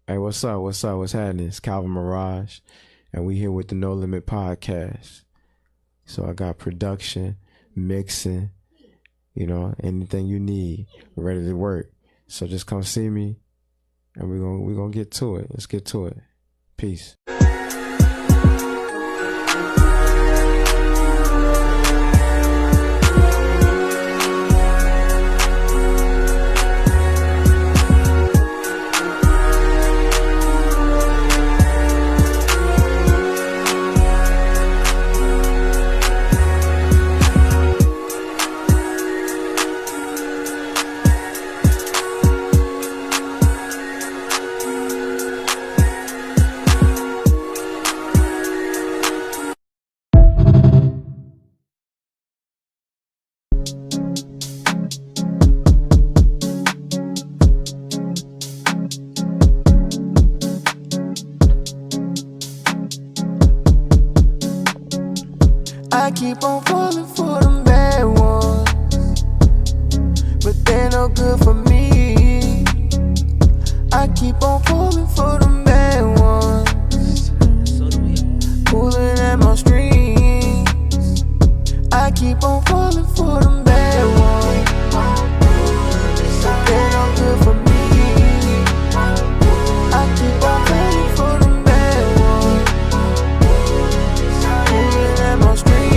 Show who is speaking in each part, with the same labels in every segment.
Speaker 1: Hey, what's up? What's up? What's happening? It's Calvin Merazh, and we here with the No Limit Podcast. So I got production, mixing, anything you need, ready to work. So just come see me, and we're gonna get to it. Let's get to it. Peace.
Speaker 2: I keep on falling for them bad ones, but they're no good for me. I keep on falling for them bad ones, pulling at my strings. I keep on falling for them bad ones, but they're no good for me. I keep on falling for them bad ones, pulling at my strings.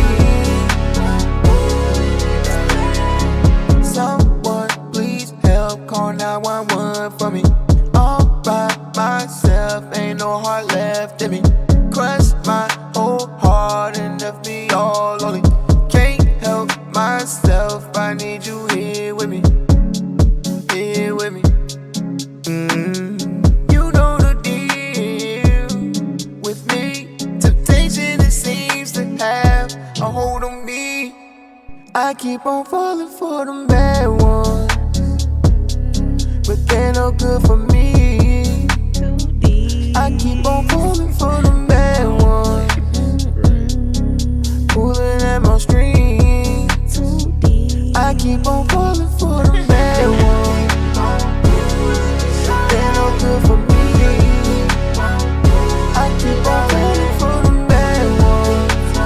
Speaker 2: Someone please help, call 911 for me. All by myself, ain't no heart left in me. Crushed my whole heart and left me all lonely. Can't help myself, I need you here with me. Here with me. You know the deal with me. Temptation, it seems to have a hold on me. I keep on falling for them bad ones, but they're no good for me. I keep on falling for them bad ones, pulling at my strings. I keep on falling for them bad ones, they're no good for me. I keep on falling for them bad ones,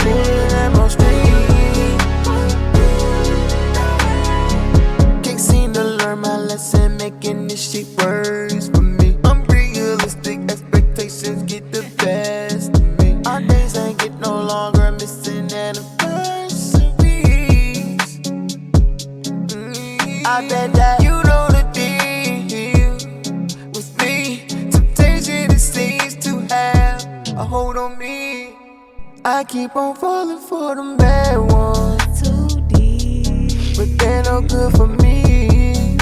Speaker 2: pulling at my strings. Can't seem to learn my lesson, making this shit worse for me. Unrealistic expectations get the best of me. Our days ain't get no longer, missing anniversaries. I bet that you know the deal with me. Temptation, it seems to have a hold on me. I keep on falling for them bad ones, but they're no good for me.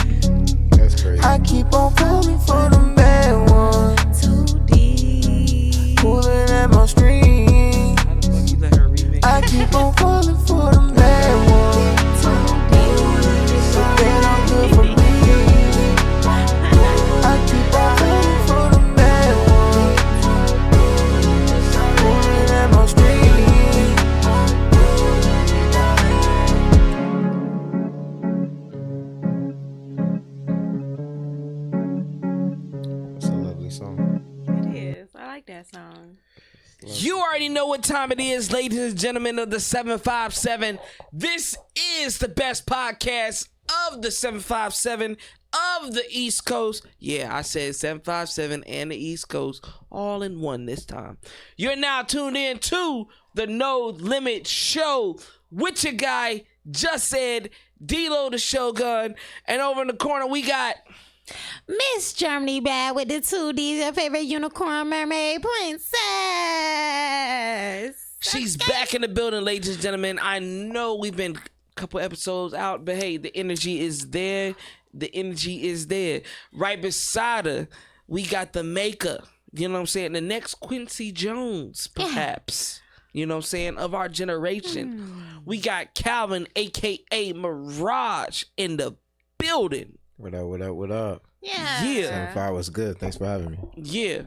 Speaker 1: That's crazy.
Speaker 2: I keep on falling for them bad ones, pulling at my strings. I keep on falling for them bad ones, but they're no good for me. I keep on falling for them bad ones, pulling at my strings.
Speaker 1: It's a lovely song.
Speaker 3: It is. I like that song.
Speaker 4: You already know what time it is, ladies and gentlemen of the 757. This is the best podcast of the 757 of the East Coast. Yeah, I said 757 and the East Coast all in one this time. You're now tuned in to the No Limit Show with your guy, Just Said, D-Lo the Shogun. And over in the corner, we got...
Speaker 3: Miss Germany Bad with the 2Ds, your favorite unicorn mermaid princess.
Speaker 4: She's back in the building, ladies and gentlemen. I know we've been a couple episodes out, but hey, the energy is there. The energy is there. Right beside her, we got the maker. You know what I'm saying? The next Quincy Jones, perhaps. You know what I'm saying? Of our generation. We got Calvin, a.k.a. Merazh, in the building.
Speaker 1: What up? What up? What up?
Speaker 3: Yeah.
Speaker 4: Yeah.
Speaker 1: 75 was good. Thanks for having me.
Speaker 4: Yeah.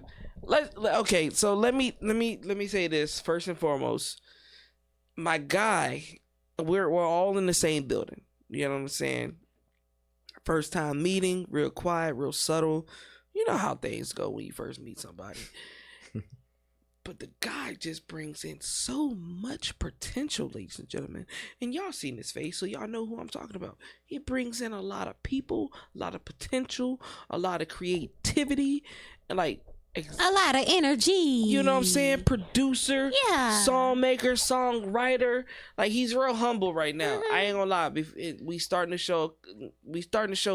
Speaker 4: Okay, so let me say this first and foremost. My guy, we're all in the same building. You know what I'm saying? First time meeting, real quiet, real subtle. You know how things go when you first meet somebody. But the guy just brings in so much potential, ladies and gentlemen. And y'all seen his face, so y'all know who I'm talking about. He brings in a lot of people, a lot of potential, a lot of creativity, and like
Speaker 3: a lot of energy.
Speaker 4: You know what I'm saying? Producer,
Speaker 3: Yeah.
Speaker 4: song maker, songwriter. Like, he's real humble right now. I ain't gonna lie. We starting the show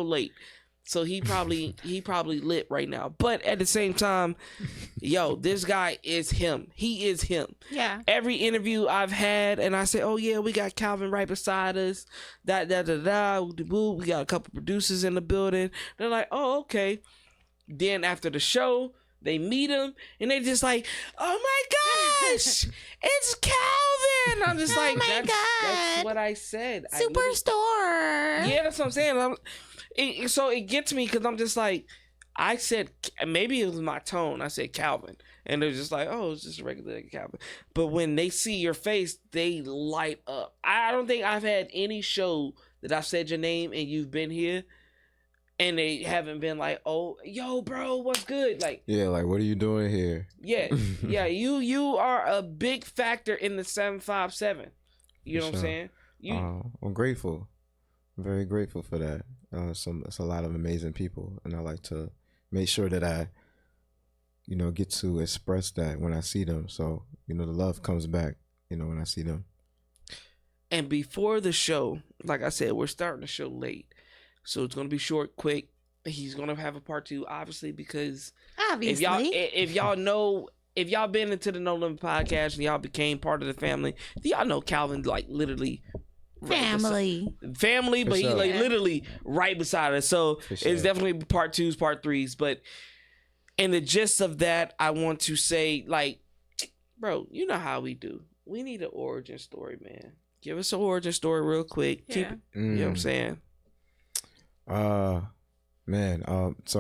Speaker 4: late. So he probably lit right now. But at the same time, yo, this guy is him. He is him.
Speaker 3: Yeah.
Speaker 4: Every interview I've had, and I say, oh yeah, we got Calvin right beside us. We got a couple producers in the building. They're like, oh, okay. Then after the show, they meet him and they just like, oh my gosh, it's Calvin. I'm just like, that's what I said.
Speaker 3: Superstore.
Speaker 4: Yeah, that's what I'm saying. So it gets me because I'm just like, I said, maybe it was my tone. I said Calvin. And they're just like, oh, it's just a regular Calvin. But when they see your face, they light up. I don't think I've had any show that I've said your name and you've been here and they haven't been like, oh, yo, bro, what's good? Like,
Speaker 1: yeah, like, what are you doing here?
Speaker 4: Yeah, yeah, you are a big factor in the 757. You know what I'm saying?
Speaker 1: I'm grateful. I'm very grateful for that. It's a lot of amazing people, and I like to make sure that I, get to express that when I see them. So, the love comes back, when I see them.
Speaker 4: And before the show, like I said, we're starting the show late. So it's going to be short, quick. He's going to have a part 2, obviously, because if y'all been into the No Limit podcast and y'all became part of the family, y'all know Calvin, like, literally
Speaker 3: family,
Speaker 4: but he like literally right beside us. So it's definitely part 2s, part 3s. But in the gist of that, I want to say, like, bro, you know how we do. We need an origin story, man. Give us an origin story real quick.
Speaker 3: Yeah.
Speaker 4: Keep it, you know what I'm saying?
Speaker 1: So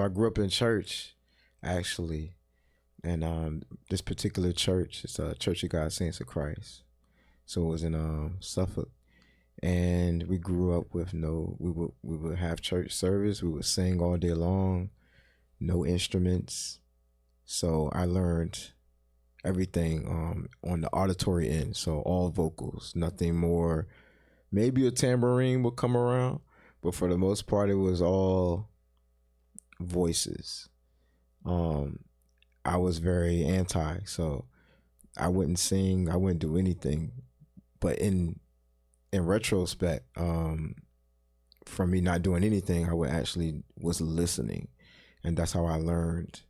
Speaker 1: I grew up in church, actually, and this particular church is a Church of God Saints of Christ. So it was in Suffolk. And we grew up with we would have church service. We would sing all day long, no instruments. So I learned everything on the auditory end. So all vocals, nothing more. Maybe a tambourine would come around, but for the most part, it was all voices. I was very anti, so I wouldn't sing. I wouldn't do anything. But in retrospect, from me not doing anything, I was listening, and that's how I learned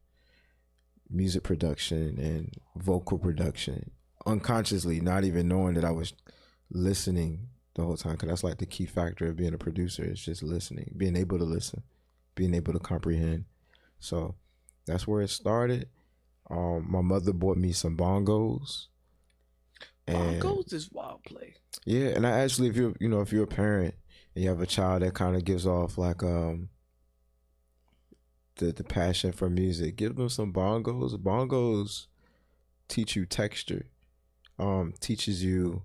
Speaker 1: music production and vocal production unconsciously, not even knowing that I was listening the whole time. Because that's like the key factor of being a producer, is just listening, being able to listen, being able to comprehend. So that's where it started. My mother bought me some bongos.
Speaker 4: Bongos is wild play.
Speaker 1: Yeah, and I actually, if you're a parent and you have a child that kind of gives off like the passion for music, give them some bongos. Bongos teach you texture, teaches you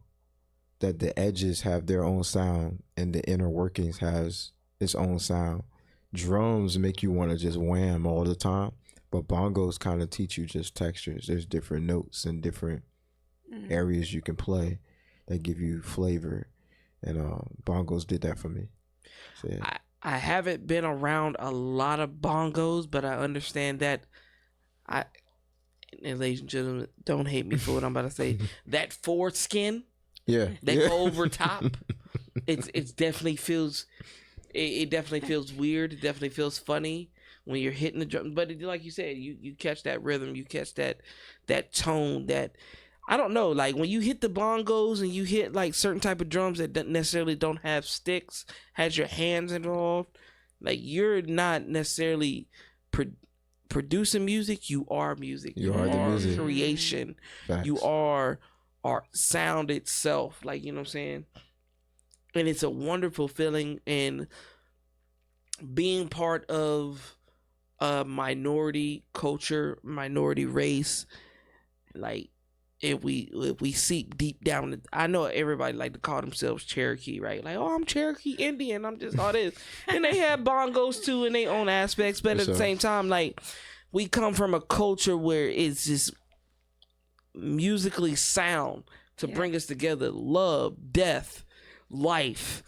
Speaker 1: that the edges have their own sound and the inner workings has its own sound. Drums make you want to just wham all the time, but bongos kind of teach you just textures. There's different notes and different areas you can play that give you flavor, and bongos did that for me. So, yeah.
Speaker 4: I haven't been around a lot of bongos, but I understand that. And ladies and gentlemen, don't hate me for what I'm about to say. That foreskin,
Speaker 1: go
Speaker 4: over top. It definitely feels. It definitely feels weird. It definitely feels funny when you're hitting the drum. But like you said, you catch that rhythm, you catch that tone, that. I don't know, like when you hit the bongos and you hit like certain type of drums that necessarily don't have sticks, has your hands involved, like you're not necessarily producing music, you are music.
Speaker 1: You are the music.
Speaker 4: Creation.
Speaker 1: Facts.
Speaker 4: You are sound itself, like, you know what I'm saying? And it's a wonderful feeling, and being part of a minority culture, minority race, like, if we seek deep down, I know everybody like to call themselves Cherokee, right? Like, oh, I'm Cherokee Indian. I'm just all this. And they have bongos too in their own aspects. But at the same time, like, we come from a culture where it's just musically sound to bring us together. Love, death, life,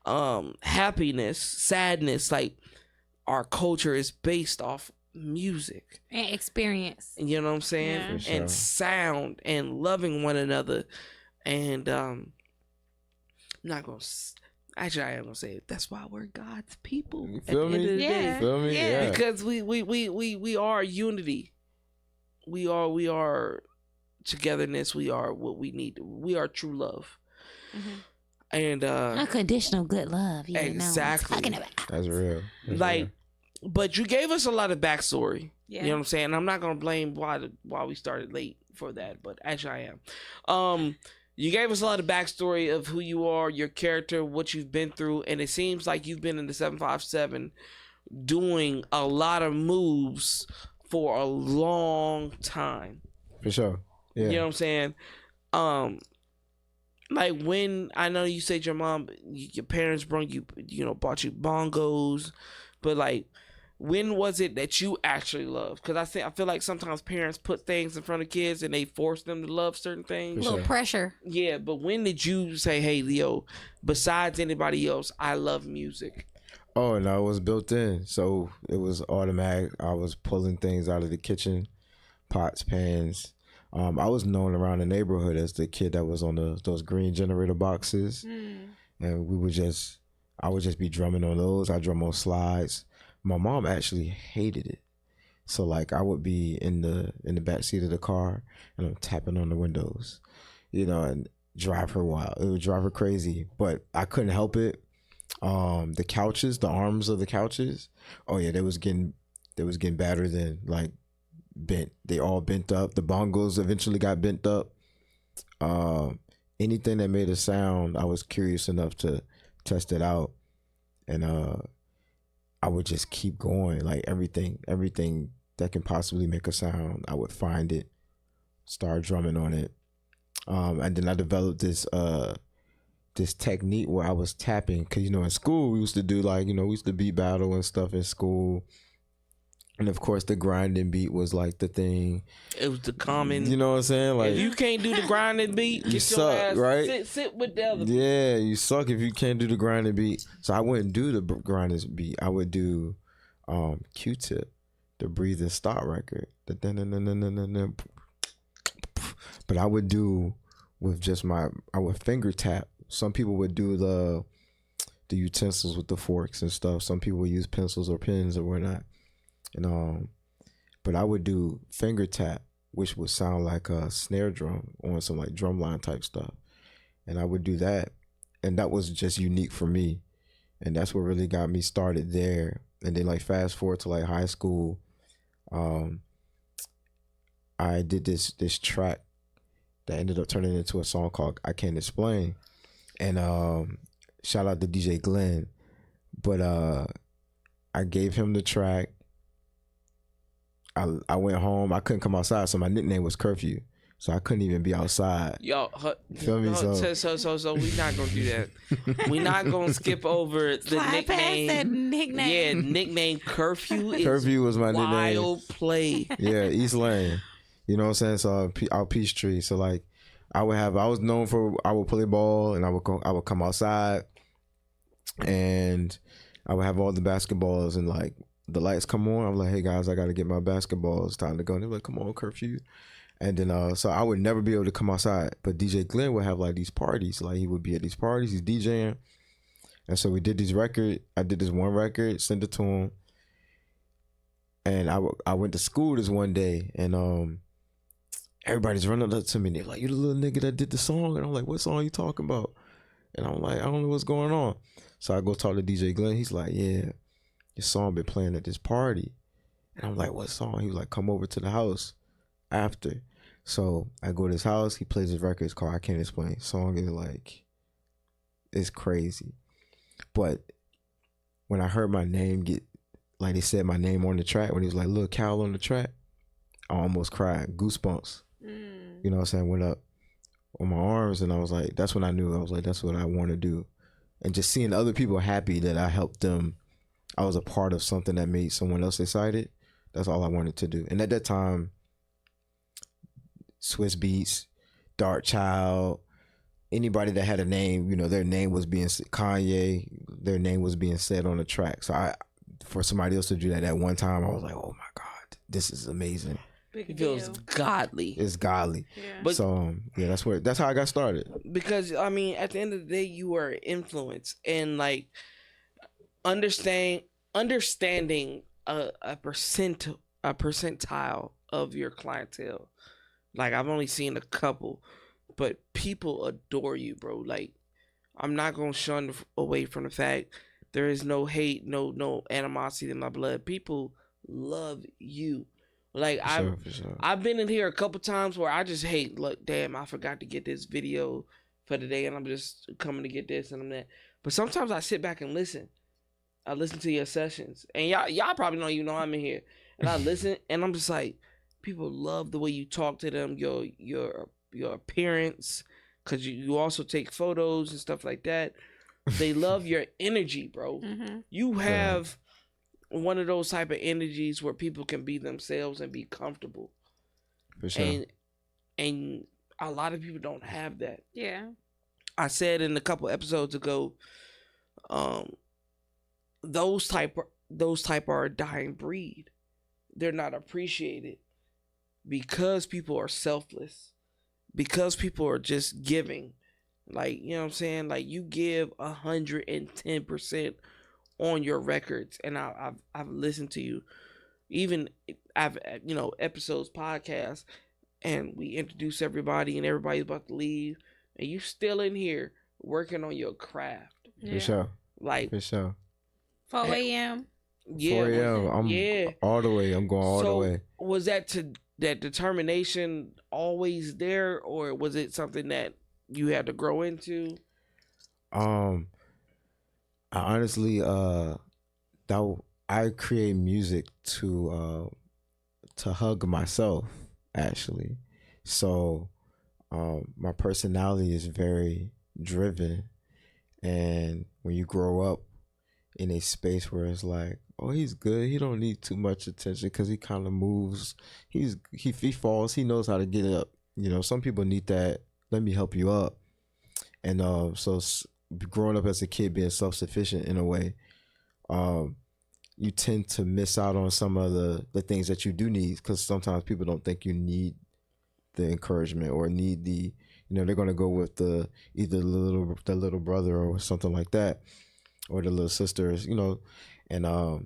Speaker 4: happiness, sadness. Like, our culture is based off music
Speaker 3: and experience.
Speaker 4: You know what I'm saying?
Speaker 3: Yeah.
Speaker 4: And sound and loving one another. And I'm not gonna. Actually, I am gonna say it. That's why we're God's people.
Speaker 1: You feel me?
Speaker 3: Yeah.
Speaker 1: Feel me? Yeah.
Speaker 4: Because we are unity. We are togetherness. We are what we need. We are true love. Mm-hmm. And
Speaker 3: unconditional good love. You
Speaker 4: exactly.
Speaker 3: Know what I'm talking about.
Speaker 1: That's real. That's
Speaker 4: like.
Speaker 1: real.
Speaker 4: But you gave us a lot of backstory.
Speaker 3: Yeah.
Speaker 4: You know what I'm saying? I'm not gonna blame why we started late for that, but actually I am. You gave us a lot of backstory of who you are, your character, what you've been through, and it seems like you've been in the 757 doing a lot of moves for a long time.
Speaker 1: For sure. Yeah.
Speaker 4: You know what I'm saying? Like, when I know you said your parents brought you, bought you bongos, but like, when was it that you actually loved? Because I feel like sometimes parents put things in front of kids and they force them to love certain things.
Speaker 3: A little pressure.
Speaker 4: Yeah, but when did you say, hey, Leo, besides anybody else, I love music?
Speaker 1: Oh, no, it was built in. So it was automatic. I was pulling things out of the kitchen, pots, pans. I was known around the neighborhood as the kid that was on those green generator boxes. And I would just be drumming on those. I drum on slides. My mom actually hated it. So like, I would be in the back seat of the car and I'm tapping on the windows, and drive her wild. It would drive her crazy, but I couldn't help it. The couches, the arms of the couches, oh yeah, they was getting battered and like bent. They all bent up. The bongos eventually got bent up. Anything that made a sound, I was curious enough to test it out. And I would just keep going. Like, everything that can possibly make a sound, I would find it, start drumming on it. And then I developed this technique where I was tapping, because in school we used to do we used to beat battle and stuff in school, and of course the grinding beat was like the thing. It was the common. You know what I'm saying? Like, if you can't do the grinding beat, you suck, your ass, right? Sit with the other. Yeah, you suck if you can't do the grinding beat. So I wouldn't do the grinding beat. I would do Q-Tip, the Breathe and Stop record. But I would do with just I would finger tap. Some people would do the utensils with the forks and stuff. Some people would use pencils or pens or whatnot. And but I would do finger tap, which would sound like a snare drum on some like drumline type stuff. And I would do that. And that was just unique for me. And that's what really got me started there. And then like fast forward to like high school, I did this track that ended up turning into a song called I Can't Explain. And shout out to DJ Glenn. But I gave him the track. I went home. I couldn't come outside, so my nickname was Curfew. So I couldn't even be outside. Yo, feel me? So we're not gonna do that. We're not gonna skip over the nickname. That nickname. Yeah, nickname Curfew. Curfew was my nickname. Wild play. Yeah, East Lane. You know what I'm saying? So out Peachtree. So like, I was known for, I would play ball and I would come outside and I would have all the basketballs and like the lights come on. I'm like, hey guys, I got to get my basketballs. It's time to go. And they're like, come on, Curfew. And then, so I would never be able to come outside. But DJ Glenn would have like these parties. Like he would be at these parties, he's DJing. And so we did this record. I did this one record, sent it to him. And I went to school this one day and everybody's running up to me. They're like, you the little nigga that did the song? And I'm like, what song are you talking about? And I'm like, I don't know what's going on. So I go talk to DJ Glenn. He's like, yeah, your song been playing at this party. And I'm like, what song? He was like, come over to the house after. So I go to his house. He plays his record. It's called I Can't Explain. Song is like, it's crazy. But when I heard my name like they said my name on the track, when he was like, Lil Cal on the track, I almost cried. Goosebumps. You know what I'm saying? Went up on my arms, and I was like, that's when I knew. I was like, that's what I want to do. And just seeing other people happy that I helped them, I was a part of something that made someone else excited. That's all I wanted to do. And at that time, Swiss Beats, Dark Child, anybody that had a name, you know, their name was being Kanye, their name was being said on the track. So for somebody else to do that at one time, I was like, oh my God, this is amazing.
Speaker 4: It feels godly.
Speaker 1: It's godly.
Speaker 3: Yeah.
Speaker 1: But so yeah, that's how I got started.
Speaker 4: Because I mean, at the end of the day, you are influenced, and like understanding a percentile of your clientele. Like I've only seen a couple, but people adore you, bro. Like I'm not gonna shun away from the fact there is no hate, no animosity in my blood. People love you. Like I've been in here a couple times where I just hate. Look, damn, I forgot to get this video for today, and I'm just coming to get this and I'm that. But sometimes I sit back and listen. I listen to your sessions, and y'all probably don't even know I'm in here. And I listen, and I'm just like, people love the way you talk to them, your appearance, because you also take photos and stuff like that. They love your energy, bro.
Speaker 3: Mm-hmm.
Speaker 4: You have one of those type of energies where people can be themselves and be comfortable.
Speaker 1: For sure.
Speaker 4: And a lot of people don't have that.
Speaker 3: Yeah.
Speaker 4: I said in a couple episodes ago, those type are a dying breed. They're not appreciated because people are selfless, because people are just giving. Like, you know what I'm saying? Like you give 110% on your records, and I've listened to you, even I've episodes, podcasts, and we introduce everybody, and everybody's about to leave, and you still in here working on your craft.
Speaker 3: Yeah.
Speaker 1: For sure.
Speaker 4: Like
Speaker 1: for sure.
Speaker 3: 4 a.m.
Speaker 4: Yeah,
Speaker 1: 4 a.m. I'm all the way. I'm going all the way.
Speaker 4: Was that determination always there, or was it something that you had to grow into?
Speaker 1: I honestly, I create music to hug myself, actually. So, my personality is very driven, and when you grow up in a space where it's like, oh, he's good, he don't need too much attention because he kind of moves, he falls, he knows how to get up. You know, some people need that. Let me help you up, and so. Growing up as a kid, being self-sufficient in a way, you tend to miss out on some of the things that you do need, because sometimes people don't think you need the encouragement or need the, they're going to go with either the little brother or something like that, or the little sisters, and so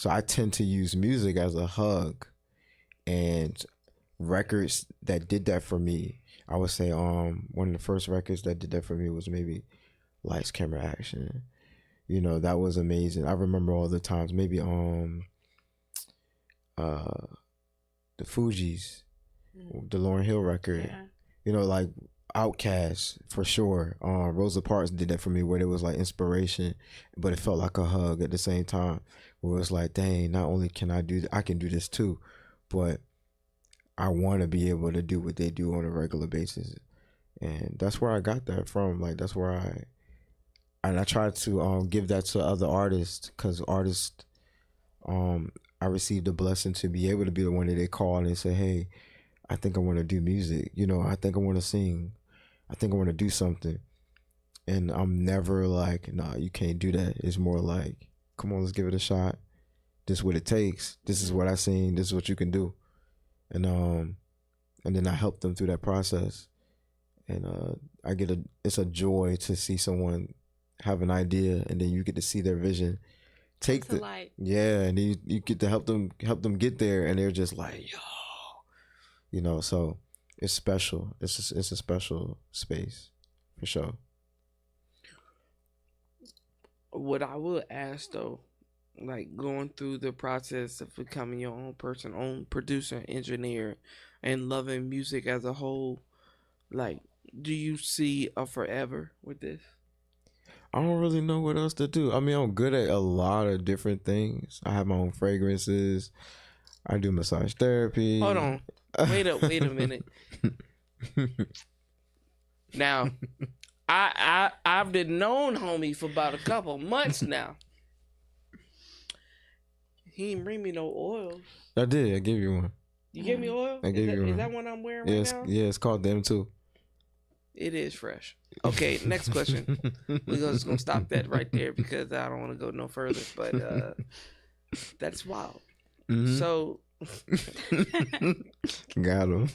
Speaker 1: I tend to use music as a hug, and records that did that for me, I would say one of the first records that did that for me was maybe Lights, Camera, Action. That was amazing. I remember all the times. Maybe the Fugees, the Lauryn Hill record.
Speaker 3: Yeah.
Speaker 1: Like Outkast for sure. Rosa Parks did that for me, where it was like inspiration, but it felt like a hug at the same time. Where it was like, dang, not only can I can do this too, but I want to be able to do what they do on a regular basis. And that's where I got that from. Like that's where I try to give that to other artists, because artists, I received a blessing to be able to be the one that they call and they say, hey, I think I want to do music. I think I want to sing. I think I want to do something. And I'm never like, nah, you can't do that. It's more like, come on, let's give it a shot. This is what it takes. This is what I sing. This is what you can do. And then I help them through that process. And it's a joy to see someone have an idea, and then you get to see their vision and then you get to help them get there, and they're just like, yo, so it's special. It's a special space for sure.
Speaker 4: What I would ask though, like going through the process of becoming your own person, own producer, engineer, and loving music as a whole, like, do you see a forever with this?
Speaker 1: I don't really know what else to do. I mean, I'm good at a lot of different things. I have my own fragrances. I do massage therapy.
Speaker 4: Hold on. Wait a minute. Now, I've been known homie for about a couple months now. He didn't bring me no oil.
Speaker 1: I did. I gave you one.
Speaker 4: You gave me oil?
Speaker 1: I gave you one.
Speaker 4: Is that one I'm wearing
Speaker 1: Yeah,
Speaker 4: right now?
Speaker 1: yeah, it's called them too.
Speaker 4: It is fresh. Okay, next question. We're just gonna stop that right there because I don't want to go no further. But that's wild.
Speaker 1: Mm-hmm.
Speaker 4: So
Speaker 1: got him.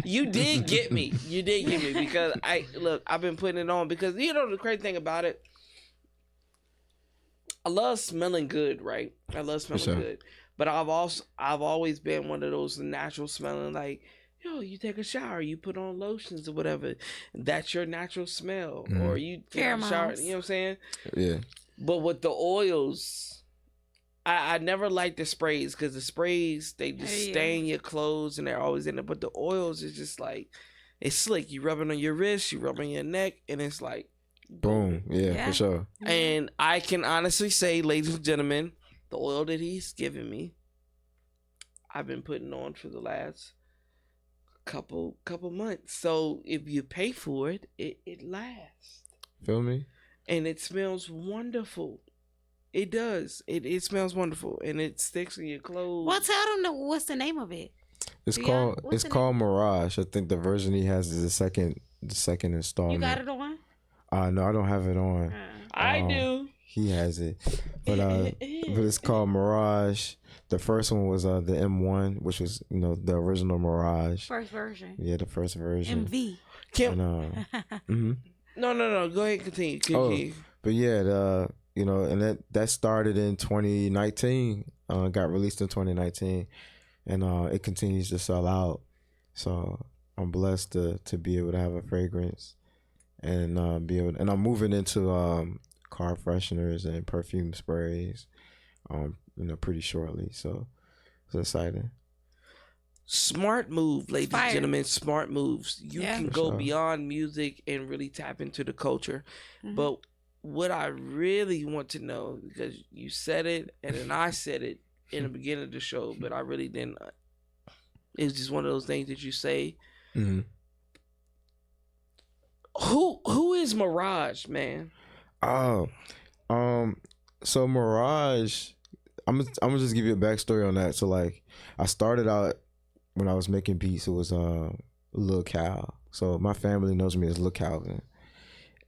Speaker 4: you did get me. You did get me because I've been putting it on because you know the crazy thing about it. I love smelling good, right? I love smelling good. But I've always been one of those natural smelling, like, yo, you take a shower, you put on lotions or whatever. That's your natural smell. Mm. Or you take a shower, you know what I'm saying?
Speaker 1: Yeah.
Speaker 4: But with the oils, I never liked the sprays because the sprays, they just stain your clothes and they're always in it. But the oils is just like, it's slick. You rub it on your wrist, you rub it on your neck, and it's like,
Speaker 1: boom. Yeah, for sure.
Speaker 4: And I can honestly say, ladies and gentlemen, the oil that he's giving me, I've been putting on for the last couple months. So if you pay for it, it lasts.
Speaker 1: Feel me?
Speaker 4: And it smells wonderful. It does. It smells wonderful, and it sticks in your clothes.
Speaker 3: Well, tell them what's the name of it.
Speaker 1: It's called Merazh. I think the version he has is the second installment.
Speaker 3: You got it on?
Speaker 1: No, I don't have it on.
Speaker 4: I do.
Speaker 1: He has it, but it's called Merazh. The first one was the M1, which was the original Merazh.
Speaker 3: First version.
Speaker 1: Yeah, the first version.
Speaker 3: MV.
Speaker 4: No. Go ahead, continue.
Speaker 1: But yeah, and that started in 2019. Got released in 2019, and it continues to sell out. So I'm blessed to be able to have a fragrance, and and I'm moving into car fresheners and perfume sprays, pretty shortly. So it's exciting.
Speaker 4: Smart move, ladies and gentlemen. Smart moves. You can go beyond music and really tap into the culture. Mm-hmm. But what I really want to know, because you said it and then I said it in the beginning of the show, but I really didn't. It's just one of those things that you say.
Speaker 1: Mm-hmm.
Speaker 4: Who is Merazh, man?
Speaker 1: Oh, so Merazh, I'm gonna just give you a backstory on that. So like, I started out when I was making beats. It was Lil Cal. So my family knows me as Lil Calvin,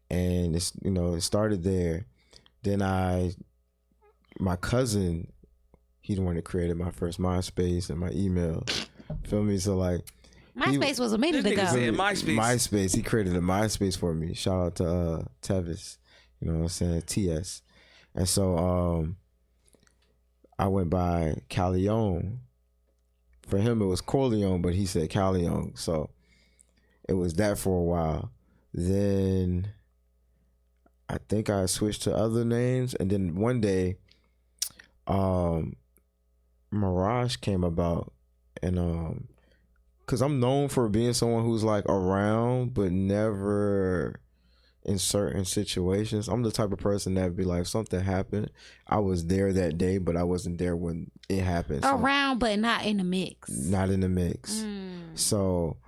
Speaker 1: and it's it started there. Then my cousin, he's the one that created my first MySpace and my email. Feel me? So like,
Speaker 3: MySpace was a minute ago.
Speaker 1: MySpace. He created a MySpace for me. Shout out to Tevis. You know what I'm saying? TS. And so I went by Calleon. For him, it was Corleone, but he said Calleon. So it was that for a while. Then I think I switched to other names. And then one day, Merazh came about. And because I'm known for being someone who's like around, but never in certain situations. I'm the type of person that would be like, something happened, I was there that day, but I wasn't there when it happened.
Speaker 3: Around, but not in the mix.
Speaker 1: Not in the mix. So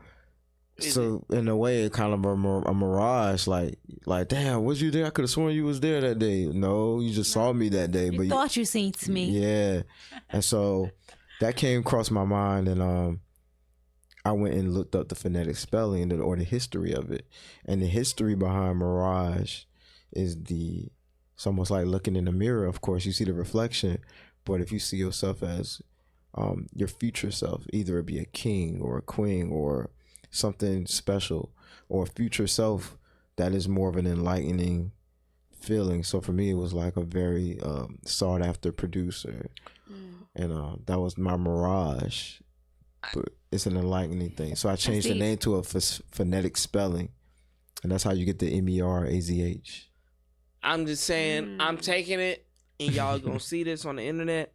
Speaker 1: in a way, it kind of a Merazh, like damn, was you there? I could have sworn you was there that day. No, you just saw me that day. But
Speaker 3: you thought you seen me.
Speaker 1: Yeah. And so that came across my mind, and I went and looked up the phonetic spelling or the history of it. And the history behind Merazh is it's almost like looking in a mirror. Of course, you see the reflection, but if you see yourself as your future self, either it be a king or a queen or something special, or a future self that is more of an enlightening feeling. So for me, it was like a very sought after producer. And that was my Merazh. But it's an enlightening thing. So I changed the name to a phonetic spelling. And that's how you get the Merazh.
Speaker 4: I'm just saying, I'm taking it, and y'all gonna see this on the internet.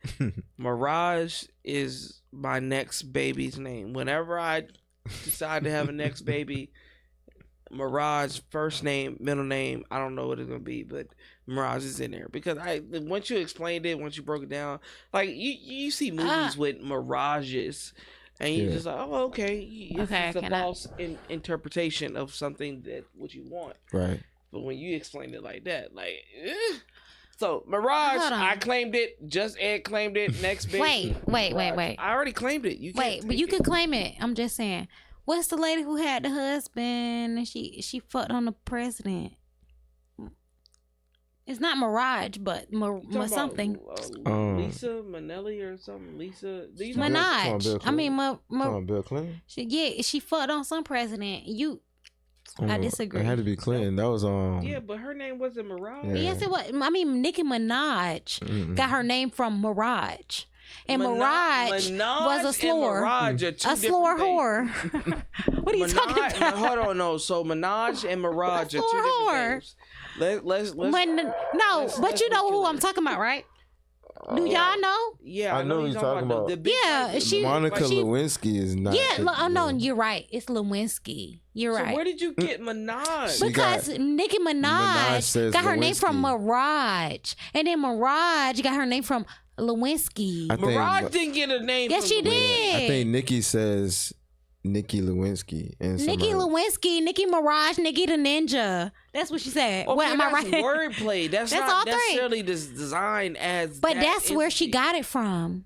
Speaker 4: Merazh is my next baby's name. Whenever I decide to have a next baby, Merazh, first name, middle name, I don't know what it's gonna be, but Merazh is in there because once you explained it, once you broke it down, like you see movies with Mirages, and you just like, oh, okay, it's
Speaker 3: Okay,
Speaker 4: just a
Speaker 3: can
Speaker 4: false interpretation of something that what you want.
Speaker 1: Right.
Speaker 4: But when you explain it like that, like, so Merazh,
Speaker 3: Hold on.
Speaker 4: I claimed it. Just Ed claimed it. Next bitch.
Speaker 3: Wait.
Speaker 4: I already claimed it. You can't
Speaker 3: But you can claim it. I'm just saying. What's the lady who had the husband and she fucked on the president? It's not Mirage, but something.
Speaker 4: Lisa Minnelli or something. Lisa
Speaker 3: Minaj. I mean,
Speaker 1: Bill Clinton.
Speaker 3: she fucked on some president. I disagree.
Speaker 1: It had to be Clinton. That was
Speaker 4: Yeah, but her name wasn't Mirage.
Speaker 3: Yes, it was. I mean, Nicki Minaj got her name from Mirage. And Mirage was a slur. A slur whore. What are you talking about?
Speaker 4: Hold on, no. So Minaj and Mirage are two different names. Let's
Speaker 3: but you know who I'm talking about, right? Do y'all know?
Speaker 4: Yeah,
Speaker 1: I know who you're talking about. Monica Lewinsky is not.
Speaker 3: Yeah, no, you're right. It's Lewinsky. You're right.
Speaker 4: So where did you get Minaj?
Speaker 3: Because Nicki Minaj got her name from Mirage, and then Mirage got her name from Lewinsky.
Speaker 4: Mirage didn't get a name.
Speaker 3: Yes, she did.
Speaker 1: I think Nicki says Nicki Lewinsky and
Speaker 3: Nicki Lewinsky, Nicki Mirage, Nicki the Ninja. That's what she said.
Speaker 4: Okay,
Speaker 3: what am I right?
Speaker 4: Wordplay. That's not
Speaker 3: all
Speaker 4: necessarily designed as.
Speaker 3: But that's where she got it from.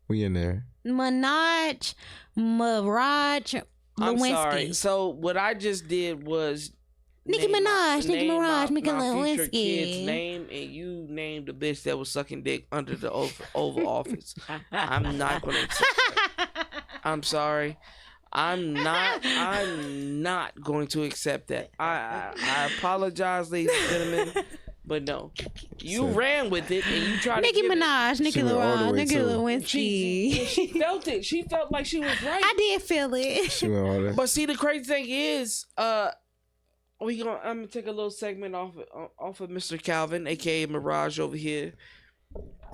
Speaker 1: We in there.
Speaker 3: Minaj, Mirage,
Speaker 4: I'm
Speaker 3: Lewinsky.
Speaker 4: sorry. So what I just did was
Speaker 3: Nicki Minaj, Nicki Mirage, Nicki
Speaker 4: future
Speaker 3: Lewinsky.
Speaker 4: kid's name, and you named the bitch that was sucking dick under the Oval Office. I'm not going to accept that. I'm sorry. I'm not going to accept that. I apologize, ladies and gentlemen, but no. You ran with it and you tried
Speaker 3: Nicki
Speaker 4: to
Speaker 3: Minaj, Nicki Minaj, Nicki Lewinsky.
Speaker 4: She felt it. She felt like she was right.
Speaker 3: I did feel it.
Speaker 1: She went all that.
Speaker 4: But see, the crazy thing is, I'm gonna take a little segment off of Mr. Calvin, aka Merazh over here.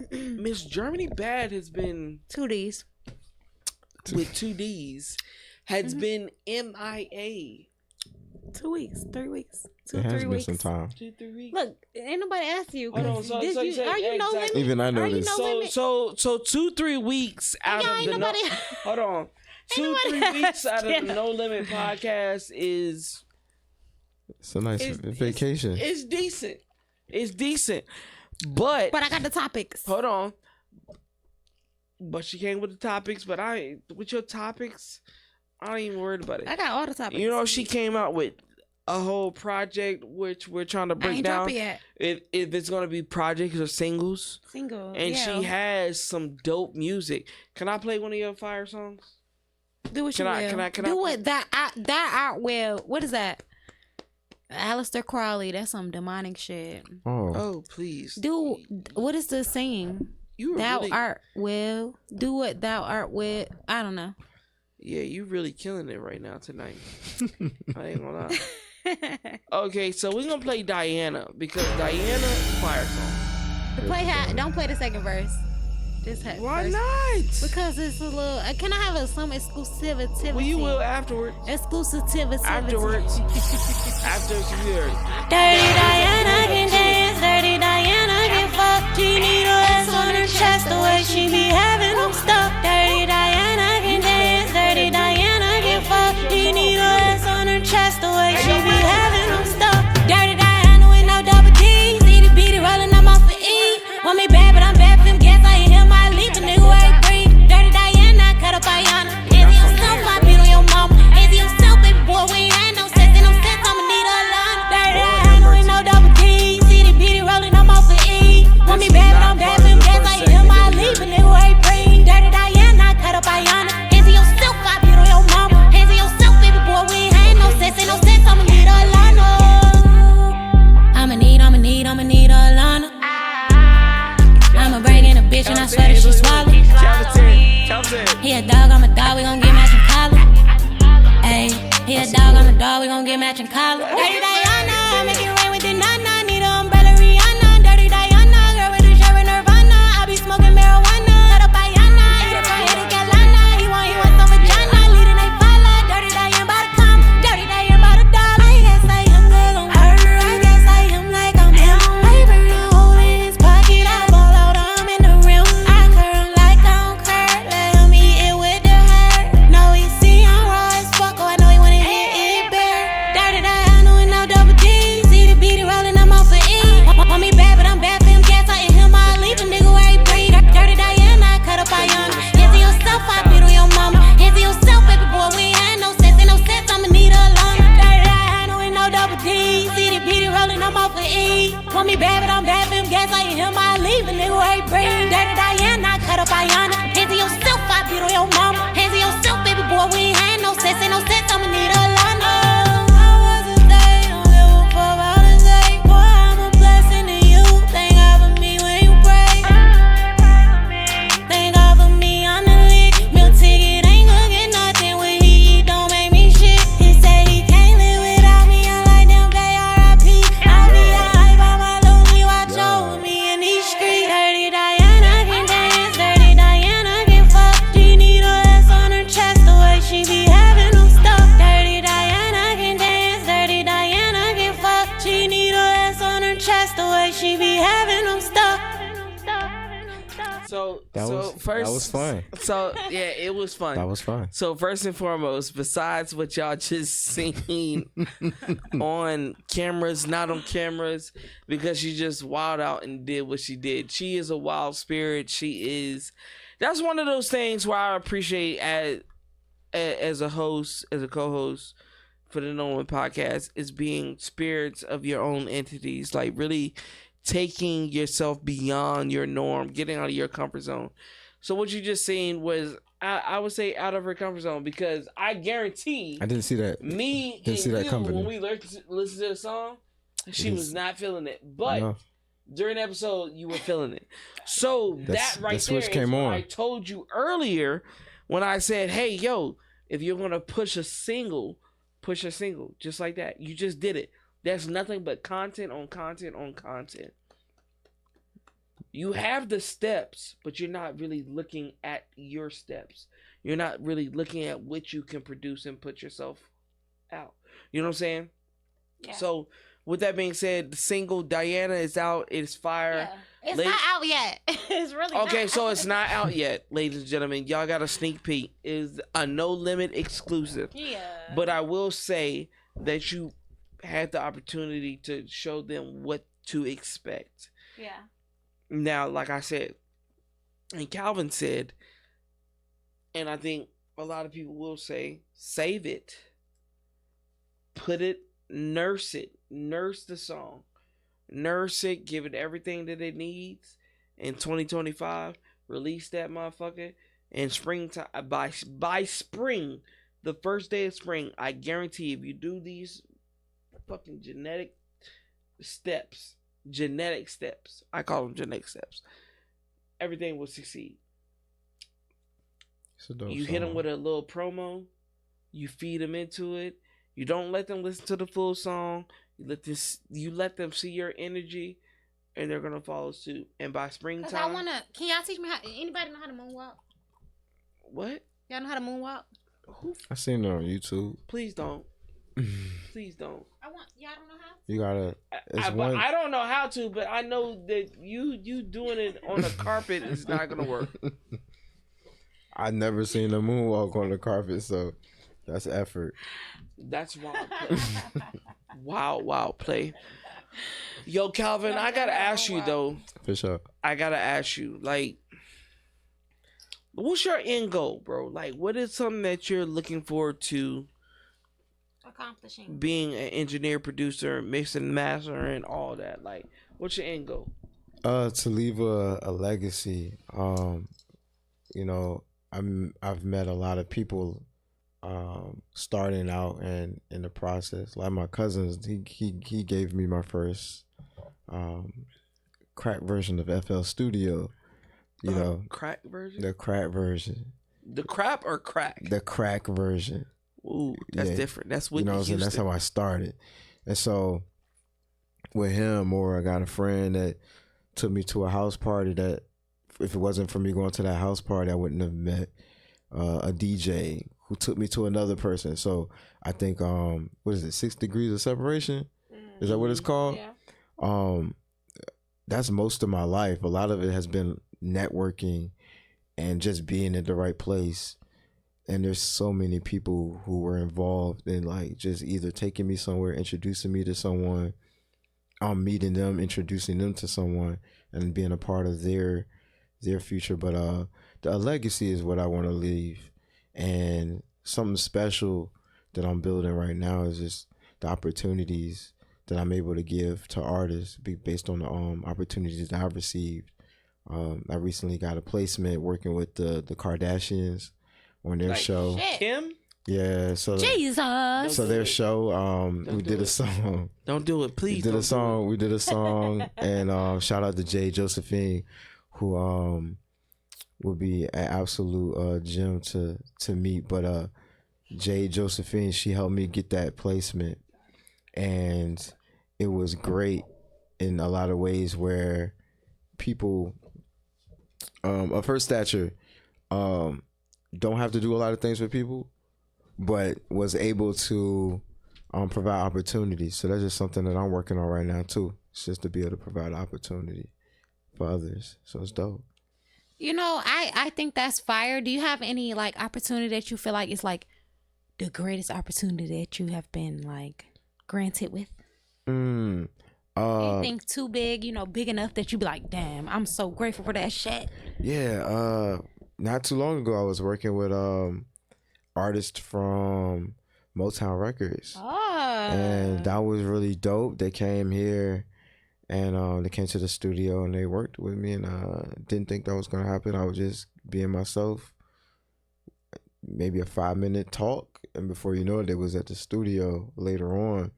Speaker 4: Miss Germany Bad has been
Speaker 3: 2 Ds
Speaker 4: with 2 Ds has been MIA.
Speaker 3: 2 weeks, 3 weeks,
Speaker 1: It has been some time.
Speaker 4: 2-3 weeks.
Speaker 3: Look, ain't nobody asked you.
Speaker 4: Hold on, so
Speaker 3: are you No Limit?
Speaker 1: Even I know this.
Speaker 4: So 2-3 weeks out of the hold on. 2-3 weeks out of the No Limit podcast is.
Speaker 1: It's a nice vacation.
Speaker 4: It's decent. But
Speaker 3: I got the topics.
Speaker 4: Hold on. But she came with the topics, but with your topics, I ain't even worried about it.
Speaker 3: I got all the topics.
Speaker 4: You know, she came out with a whole project which we're trying to break down. If it's gonna be projects or singles. And she has some dope music. Can I play one of your fire songs?
Speaker 3: Do what you will. Can I do it that art will. What is that? Aleister Crowley, that's some demonic shit.
Speaker 4: Oh, please.
Speaker 3: What is the saying? Art will. Do what thou art will. I don't know.
Speaker 4: Yeah, you really killing it right now tonight. I ain't gonna lie. Okay, so we're gonna play Diana because Diana fire song.
Speaker 3: Don't play the second verse.
Speaker 4: Why not?
Speaker 3: Because it's a little. Can I have some exclusivity?
Speaker 4: Well, you will afterwards.
Speaker 3: Exclusivity.
Speaker 4: Afterwards. After you hear it.
Speaker 3: Dirty Diana can dance. Dirty Diana can fuck. She need a ass on her chest the way she be having them stuck. Dirty Diana can dance. Dirty Diana can fuck. She need a ass on her chest the way she be having them stuck. Dirty Diana with no double D. See the beat rolling, I'm off for E. Want me bad, but I'm bad for them gas. I hear my leap, a nigga ain't breathe. Dirty Diana, cut up Ayana. Is yourself, I beat on your mama. Is yourself, baby boy, we ain't had no sense. And no sense, I'ma need a line. Dirty Diana with no double D. See the beat rolling, I'm off for E. Want me bad, but I'm bad for them gas. I hear my leap, a nigga ain't breathe. Dirty Diana, cut up Ayana. Is yourself, I beat on your mama. Is yourself, baby boy, we ain't had no sense. And no sense, I'ma need a line. I'ma need a line. I'ma bring in a bitch and I swear that she swallow. He a dog, I'm a dog, we gon' get matching collar. Ayy, he a dog, I'm a dog, we gon' get matching collar. Dirty Diana, make it rain with the nana. Need an umbrella Rihanna. Dirty Diana, girl with a shirt with Nirvana. I be smoking marijuana. Cut up Ayana, eat it from here to Carolina. He want some vagina, leading they follow. Dirty Diana by the comma, dirty Diana by the dollar. I guess I am good on her, I guess I am like I'm him. Paper in hole in his pocket, I fall out, I'm in the rim. I curl him like I don't curl, let him eat it with the up Ayana. Hands to yourself, I beat on your mama. Hands to yourself, baby boy, we ain't had no sense. Ain't no sense, I'ma need a lot.
Speaker 1: That was fun.
Speaker 4: So yeah, it was fun.
Speaker 1: That was fun.
Speaker 4: So first and foremost, besides what y'all just seen on cameras, not on cameras, because she just wild out and did what she did. She is a wild spirit. She is. That's one of those things where I appreciate as a host, as a co-host for the No.Limit podcast, is being spirits of your own entities, like really taking yourself beyond your norm, getting out of your comfort zone. So what you just seen was, I would say, out of her comfort zone, because I guarantee
Speaker 1: I didn't see that.
Speaker 4: Me
Speaker 1: didn't see that company.
Speaker 4: When we listen to the song, she was not feeling it. But during the episode, you were feeling it. So that right there is
Speaker 1: came
Speaker 4: what
Speaker 1: on.
Speaker 4: I told you earlier when I said, hey, yo, if you're going to push a single, just like that. You just did it. There's nothing but content on content on content. You have the steps, but you're not really looking at your steps. You're not really looking at what you can produce and put yourself out. You know what I'm saying?
Speaker 3: Yeah.
Speaker 4: So, with that being said, the single Diana is out. It's fire.
Speaker 3: Yeah. It's not out yet. It's really
Speaker 4: okay.
Speaker 3: Not
Speaker 4: So it's not out yet, ladies and gentlemen. Y'all got a sneak peek. It's a No Limit exclusive.
Speaker 3: Yeah.
Speaker 4: But I will say that you had the opportunity to show them what to expect.
Speaker 3: Yeah.
Speaker 4: Now, like I said, and Calvin said, and I think a lot of people will say, save it. Put it, nurse the song. Nurse it, give it everything that it needs. In 2025, release that motherfucker. And springtime, by spring, the first day of spring, I guarantee if you do these fucking genetic steps, I call them genetic steps, everything will succeed. You hit them with a little promo, you feed them into it, you don't let them listen to the full song, you let them see your energy, and they're gonna follow suit. And by springtime,
Speaker 3: can y'all teach me anybody know how to moonwalk?
Speaker 4: What?
Speaker 3: Y'all know how to moonwalk?
Speaker 1: I seen it on YouTube.
Speaker 4: Please don't. Please don't.
Speaker 3: Y'all don't know how?
Speaker 1: You gotta.
Speaker 4: I don't know how to, but I know that you doing it on a carpet is not gonna work.
Speaker 1: I never seen a moonwalk on the carpet, so that's effort.
Speaker 4: That's wild play. Wild play. Yo, Calvin, I gotta ask you though.
Speaker 1: For sure.
Speaker 4: I gotta ask you, like, what's your end goal, bro? Like, what is something that you're looking forward to
Speaker 3: accomplishing? Being
Speaker 4: an engineer, producer, mixing, mastering, all that. Like, what's your end goal?
Speaker 1: To leave a legacy. You know, I've met a lot of people starting out and in the process. Like my cousins, he gave me my first crack version of FL Studio. You know,
Speaker 4: crack version?
Speaker 1: The crack version.
Speaker 4: The crap or crack?
Speaker 1: The crack version.
Speaker 4: Ooh, that's different. That's what
Speaker 1: you know what I'm saying. That's how I started. And so with him, or I got a friend that took me to a house party that if it wasn't for me going to that house party, I wouldn't have met a DJ who took me to another person. So I think what is it, 6 degrees of separation? Is that what it's called?
Speaker 3: Yeah.
Speaker 1: That's most of my life. A lot of it has been networking and just being in the right place. And there's so many people who were involved in like just either taking me somewhere, introducing me to someone, meeting them, introducing them to someone, and being a part of their future. But a legacy is what I want to leave. And something special that I'm building right now is just the opportunities that I'm able to give to artists based on the opportunities that I've received I recently got a placement working with the Kardashians on their show.
Speaker 3: Shit.
Speaker 4: Kim?
Speaker 1: Yeah, so
Speaker 3: Jesus.
Speaker 1: their show, we did a song.
Speaker 4: Don't do it, please.
Speaker 1: We did a song, and shout out to Jay Josephine, who would be an absolute gem to meet. But Jay Josephine, she helped me get that placement, and it was great in a lot of ways where people of her stature don't have to do a lot of things for people, but was able to provide opportunities. So that's just something that I'm working on right now too. It's just to be able to provide opportunity for others. So it's dope.
Speaker 3: You know, I think that's fire. Do you have any like opportunity that you feel like is like the greatest opportunity that you have been like granted with? Anything too big, you know, big enough that you be like, damn, I'm so grateful for that shit.
Speaker 1: Yeah, not too long ago I was working with artists from Motown Records. And that was really dope. They came here and they came to the studio and they worked with me, and didn't think that was gonna happen. I was just being myself. Maybe a 5-minute talk, and before you know it, they was at the studio later on.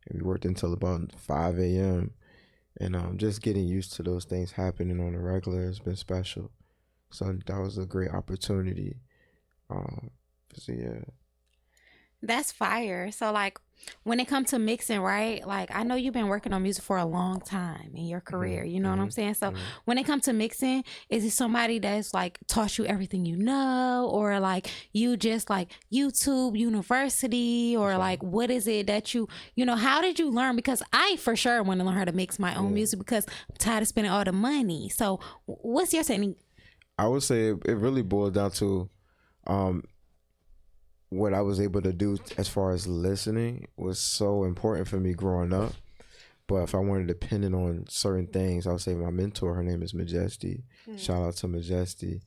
Speaker 1: And we worked until about 5 a.m. And just getting used to those things happening on the regular has been special. So that was a great opportunity. So yeah.
Speaker 3: That's fire. So like when it comes to mixing, right? Like I know you've been working on music for a long time in your career. You know what I'm saying? So when it comes to mixing, is it somebody that's like taught you everything you know, or like you just like YouTube University, or like what is it that you know, how did you learn? Because I for sure want to learn how to mix my own music because I'm tired of spending all the money. So what's your technique?
Speaker 1: I would say it really boils down to what I was able to do as far as listening was so important for me growing up. But if I wanted to pin it on certain things, I would say my mentor, her name is Majesty. Shout out to Majesty.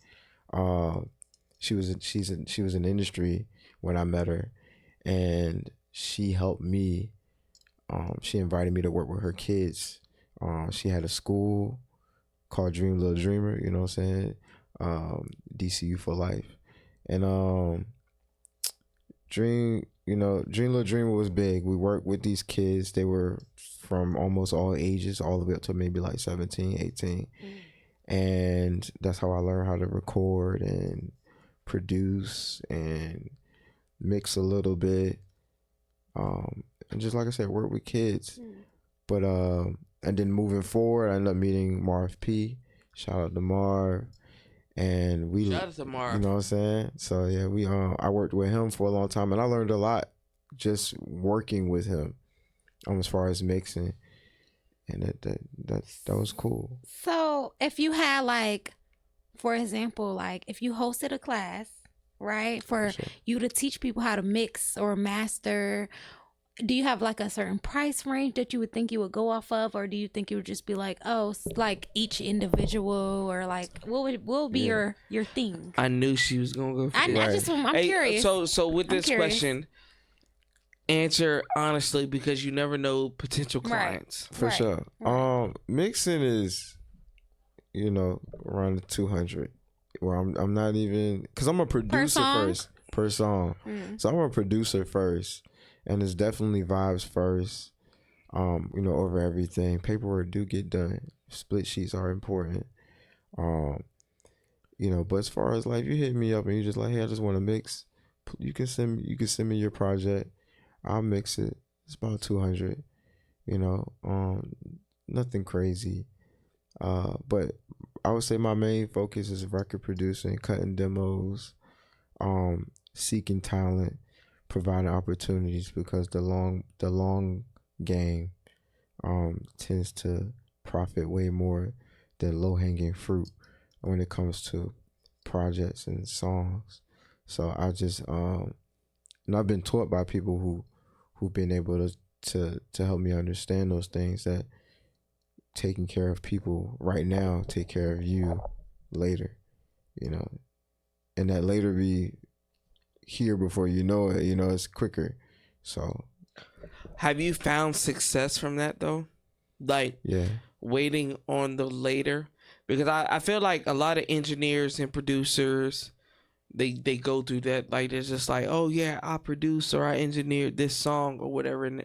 Speaker 1: She was in industry when I met her, and she helped me. She invited me to work with her kids. She had a school called Dream Little Dreamer, you know what I'm saying? DCU for life. And Dream Little Dreamer was big. We worked with these kids. They were from almost all ages, all the way up to maybe like 17, 18. And that's how I learned how to record and produce and mix a little bit. And just like I said, work with kids. But and then moving forward, I ended up meeting Marv P. Shout out to Marv. And shout out to Marv. You know what I'm saying? So yeah, I worked with him for a long time, and I learned a lot just working with him as far as mixing, and that was cool.
Speaker 3: So if you had like, for example, like if you hosted a class, right, for you to teach people how to mix or master, do you have like a certain price range that you would think you would go off of, or do you think you would just be like, oh, like each individual, or like what would be your thing?
Speaker 4: I knew she was gonna go for that.
Speaker 3: I'm curious.
Speaker 4: So with this question, answer honestly, because you never know potential clients.
Speaker 1: For sure. Mixing is, around 200. Where I'm not even, because I'm a producer first per song. So I'm a producer first. And it's definitely vibes first, over everything. Paperwork do get done. Split sheets are important. But as far as like, you hit me up and you just like, hey, I just want to mix. You can send me your project. I'll mix it. It's about 200. Nothing crazy. But I would say my main focus is record producing, cutting demos, seeking talent, providing opportunities, because the long game tends to profit way more than low-hanging fruit when it comes to projects and songs. So I just and I've been taught by people who've been able to help me understand those things, that taking care of people right now take care of you later, and that later be here before you know it. It's quicker. So
Speaker 4: have you found success from that though? Like waiting on the later? because I feel like a lot of engineers and producers, they go through that. Like, it's just like, oh yeah, I produced or I engineered this song or whatever. And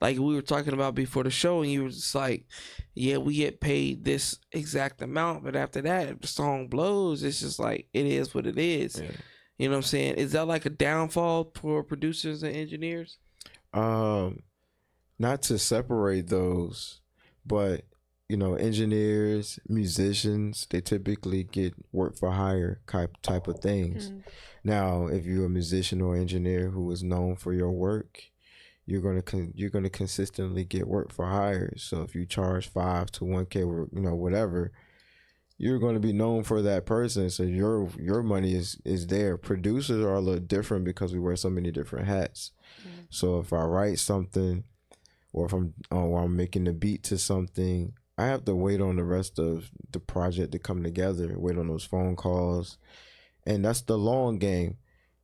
Speaker 4: like we were talking about before the show, and you were just like, yeah, we get paid this exact amount, but after that, if the song blows, it's just like, it is what it is.
Speaker 1: Yeah.
Speaker 4: You know what I'm saying? Is that like a downfall for producers and engineers?
Speaker 1: Not to separate those, but you know, engineers, musicians, they typically get work for hire type of things. Now, if you're a musician or engineer who is known for your work, you're gonna consistently get work for hire. So if you charge $5 to $1K, or you know, whatever, you're going to be known for that person. So your money is there. Producers are a little different because we wear so many different hats. So if I write something, or if I'm making the beat to something, I have to wait on the rest of the project to come together, wait on those phone calls. And that's the long game.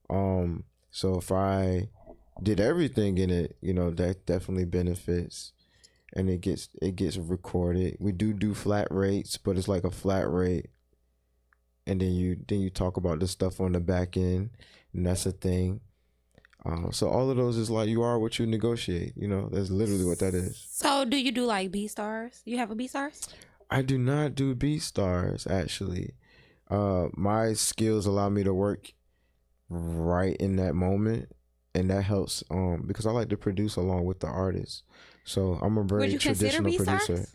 Speaker 1: So if I did everything in it, you know, that definitely benefits. And it gets recorded. We do flat rates, but it's like a flat rate. And then you talk about the stuff on the back end, and that's a thing. So all of those is like, you are what you negotiate. You know, that's literally what that is.
Speaker 3: So do you do like BeatStars? You have a BeatStars?
Speaker 1: I do not do BeatStars, actually. My skills allow me to work right in that moment, and that helps because I like to produce along with the artist. So I'm a very traditional producer.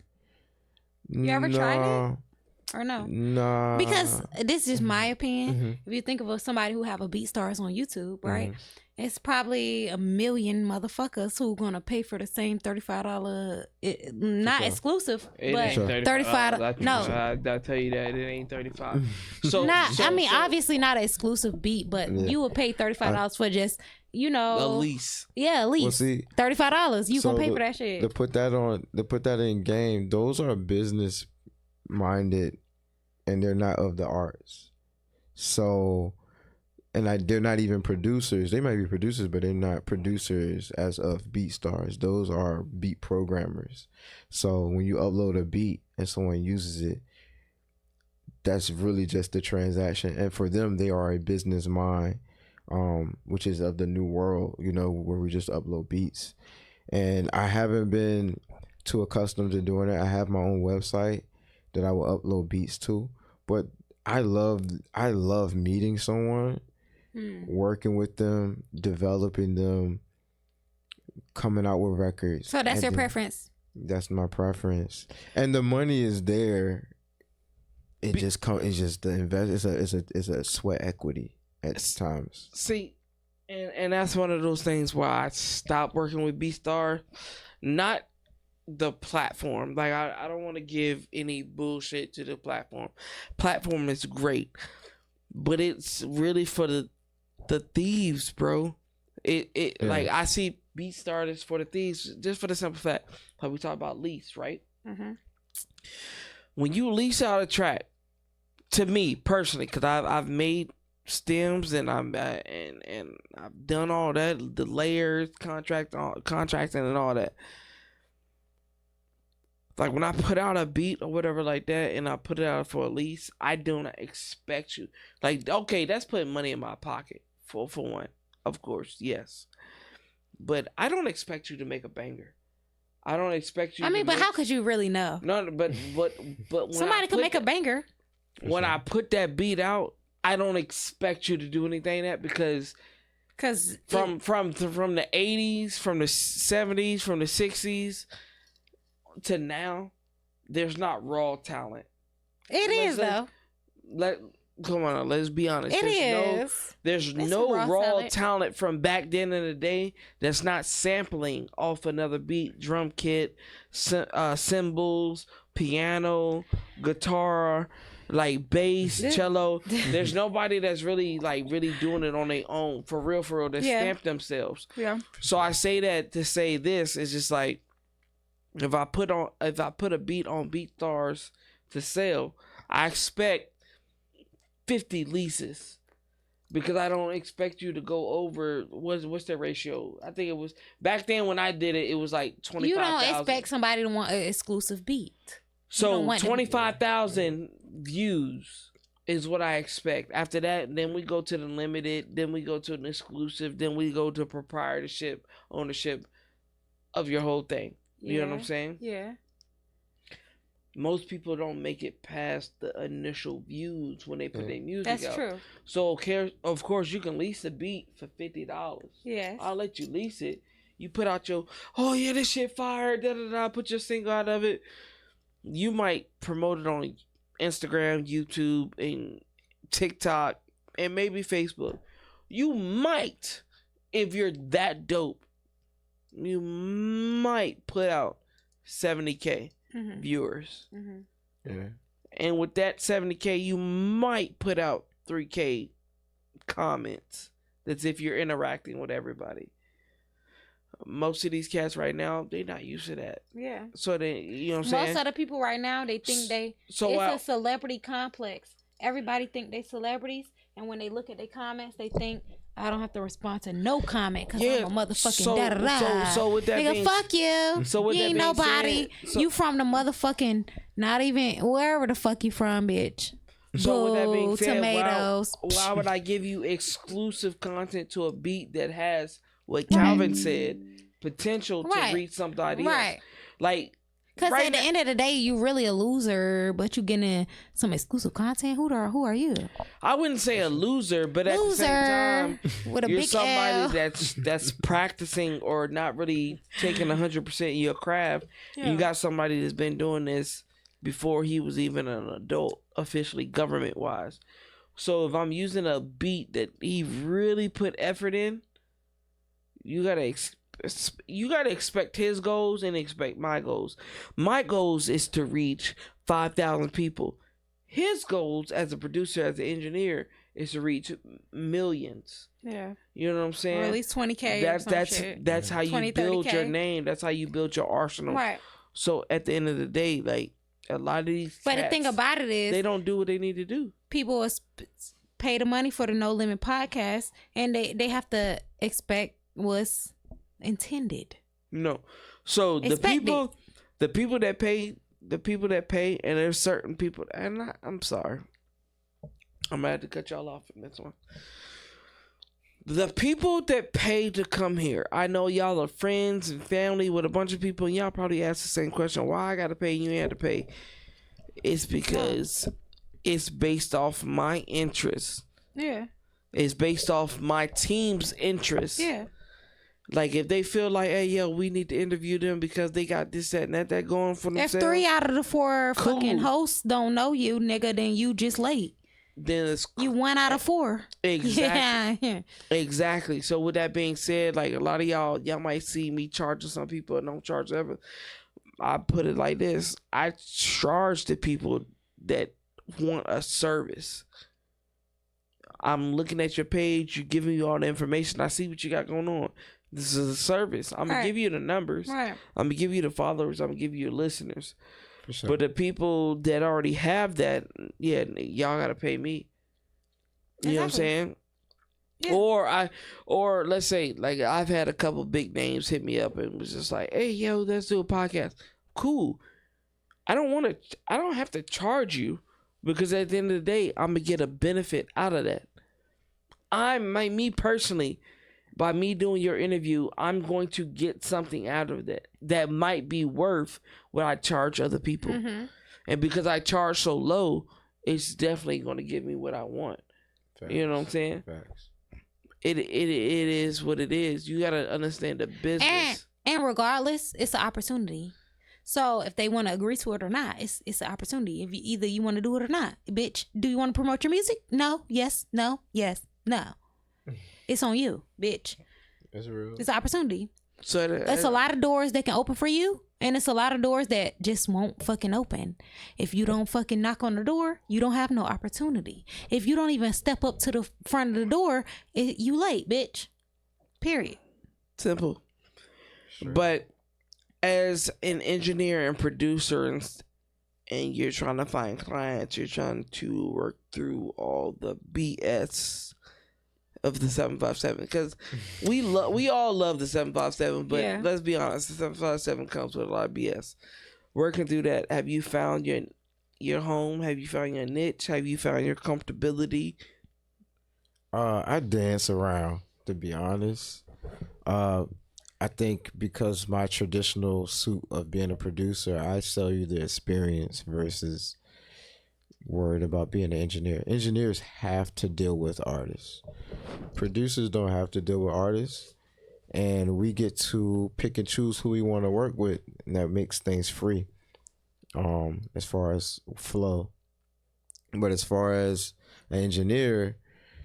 Speaker 3: You ever tried it? Or no?
Speaker 1: Nah.
Speaker 3: Because this is my opinion. If you think of somebody who have a BeatStars on YouTube, right? It's probably a million motherfuckers who gonna pay for the same $35, not exclusive, but $35. No,
Speaker 4: I'll tell you that it ain't $35.
Speaker 3: I mean, obviously not an exclusive beat, but you would pay $35 for just, you know,
Speaker 4: a lease.
Speaker 3: Yeah, a lease. Well, see, $35. You gonna pay for that shit.
Speaker 1: To put that in game, those are business minded, and they're not of the arts. So. And they're not even producers. They might be producers, but they're not producers as of BeatStars. Those are beat programmers. So when you upload a beat and someone uses it, that's really just the transaction. And for them, they are a business mind, which is of the new world, you know, where we just upload beats. And I haven't been too accustomed to doing it. I have my own website that I will upload beats to. But I love meeting someone, working with them, developing them, coming out with records.
Speaker 3: So that's your preference?
Speaker 1: That's my preference. And the money is there. It's just the invest. It's a sweat equity at times.
Speaker 4: See, and that's one of those things where I stopped working with BeatStar. Not the platform. Like I don't want to give any bullshit to the platform. Platform is great, but it's really for the thieves, bro. Like I see BeatStar is for the thieves, just for the simple fact, like we talk about lease, right? When you lease out a track, to me personally, because I've made stems and and I've done all that, the layers, contracting and all that. Like when I put out a beat or whatever like that, and I put it out for a lease, I do not expect you. Like, okay, that's putting money in my pocket for one, of course, yes. But I don't expect you to make a banger. I don't expect you.
Speaker 3: I mean, but how could you really know?
Speaker 4: No, but when
Speaker 3: somebody could make a banger.
Speaker 4: When I put that beat out, I don't expect you to do anything because from the 80s, from the 70s, from the 60s to now, there's not raw talent. Come on, let's be honest. There's no raw talent from back then in the day that's not sampling off another beat, drum kit, cymbals, piano, guitar, like bass, cello. There's nobody that's really doing it on their own for real that stamped themselves. Yeah. So I say that to say this is just like, if I put a beat on BeatStars to sell, I expect 50 leases, because I don't expect you to go over what's the ratio? I think it was back then when I did it, it was like 25,000.
Speaker 3: You don't expect somebody to want an exclusive beat.
Speaker 4: So 25,000 views is what I expect. After that, then we go to the limited, then we go to an exclusive, then we go to proprietorship, ownership of your whole thing. You know what I'm saying?
Speaker 5: Yeah.
Speaker 4: Most people don't make it past the initial views when they put their music out.
Speaker 5: That's true.
Speaker 4: So, of course, you can lease a beat for $50.
Speaker 5: Yes.
Speaker 4: I'll let you lease it. You put out your, oh yeah, this shit fire, da-da-da, put your single out of it. You might promote it on Instagram, YouTube, and TikTok, and maybe Facebook. You might, if you're that dope, you might put out 70K viewers.
Speaker 1: Yeah.
Speaker 4: And with that 70K, you might put out 3K comments. That's if you're interacting with everybody. Most of these cats right now, they're not used to that.
Speaker 5: Yeah.
Speaker 4: So they, you know what I'm saying?
Speaker 5: Most of the people right now, they think it's a celebrity complex. Everybody think they celebrities, and when they look at their comments, they think, I don't have to respond to no comment because I'm a motherfucking da-da-da.
Speaker 4: So with that
Speaker 5: nigga, fuck you.
Speaker 4: So with
Speaker 5: you
Speaker 4: that
Speaker 5: ain't
Speaker 4: being
Speaker 5: nobody.
Speaker 4: Said,
Speaker 5: you from the motherfucking, not even, wherever the fuck you from, bitch.
Speaker 4: So with that being said,
Speaker 5: tomatoes.
Speaker 4: Why would I give you exclusive content to a beat that has what Calvin said, potential to reach somebody else? Like,
Speaker 5: because at the end of the day, you really a loser, but you getting some exclusive content. Who are you?
Speaker 4: I wouldn't say a loser, but at the same time,
Speaker 5: with a
Speaker 4: you're
Speaker 5: big
Speaker 4: somebody
Speaker 5: L.
Speaker 4: that's practicing or not really taking 100% of your craft. Yeah. You got somebody that's been doing this before he was even an adult, officially government wise. So if I'm using a beat that he really put effort in, you gotta expect his goals and expect my goals. My goals is to reach 5,000 people. His goals as a producer, as an engineer, is to reach millions.
Speaker 5: Yeah.
Speaker 4: You know what I'm saying?
Speaker 5: Or at least 20K.
Speaker 4: That's how you
Speaker 5: 20,
Speaker 4: build
Speaker 5: 30K.
Speaker 4: your name. That's how you build your arsenal.
Speaker 5: Right.
Speaker 4: So at the end of the day, like, a lot of these
Speaker 5: But
Speaker 4: cats,
Speaker 5: the thing about it is,
Speaker 4: they don't do what they need to do.
Speaker 5: People pay the money for the No Limit podcast, and they have to expect what's intended.
Speaker 4: No. So the people that pay, and there's certain people, and I'm sorry, I'm gonna have to cut y'all off in this one. The people that pay to come here, I know y'all are friends and family with a bunch of people, and y'all probably ask the same question: why I gotta pay? You ain't have to pay. It's because it's based off my interests.
Speaker 5: Yeah.
Speaker 4: It's based off my team's interests.
Speaker 5: Yeah.
Speaker 4: Like, if they feel like, hey, yo, we need to interview them because they got this, that, and that going for themselves.
Speaker 5: If 3 out of the 4 fucking hosts don't know you, nigga, then you just late.
Speaker 4: Then it's...
Speaker 5: You 1 out of 4.
Speaker 4: Exactly.
Speaker 5: Yeah.
Speaker 4: Exactly. So with that being said, like, a lot of y'all might see me charging some people and don't charge ever. I put it like this. I charge the people that want a service. I'm looking at your page. You're giving me all the information. I see what you got going on. This is a service. I'm going to give you the numbers.
Speaker 5: Right.
Speaker 4: I'm going to give you the followers. I'm going to give you the listeners.
Speaker 1: For sure.
Speaker 4: But the people that already have that, yeah, y'all got to pay me. You know what I'm saying? Yeah. Or let's say, like, I've had a couple big names hit me up and was just like, hey, yo, let's do a podcast. Cool. I don't have to charge you, because at the end of the day, I'm going to get a benefit out of that. Me personally, by me doing your interview, I'm going to get something out of that might be worth what I charge other people. Mm-hmm. And because I charge so low, it's definitely going to give me what I want. Facts. You know what I'm saying?
Speaker 1: Facts.
Speaker 5: It
Speaker 4: is what it is. You got to understand the business.
Speaker 5: And regardless, it's an opportunity. So if they want to agree to it or not, it's an opportunity. If you want to do it or not. Bitch, do you want to promote your music? No. Yes. No. Yes. No. It's on you, bitch.
Speaker 1: That's real.
Speaker 5: It's an opportunity.
Speaker 4: So
Speaker 5: it's a lot of doors that can open for you, and it's a lot of doors that just won't fucking open. If you don't fucking knock on the door, you don't have no opportunity. If you don't even step up to the front of the door, you late, bitch. Period.
Speaker 4: Simple. Sure. But as an engineer and producer, and you're trying to find clients, you're trying to work through all the BS of the 757, because we all love the 757, but let's be honest, the 757 comes with a lot of BS. working through that, have you found your home? Have you found your niche? Have you found your comfortability?
Speaker 1: I dance around, to be honest. I think because my traditional suit of being a producer, I sell you the experience versus worried about being an engineer. Engineers have to deal with artists. Producers don't have to deal with artists. And we get to pick and choose who we want to work with, and that makes things free. As far as flow. But as far as an engineer,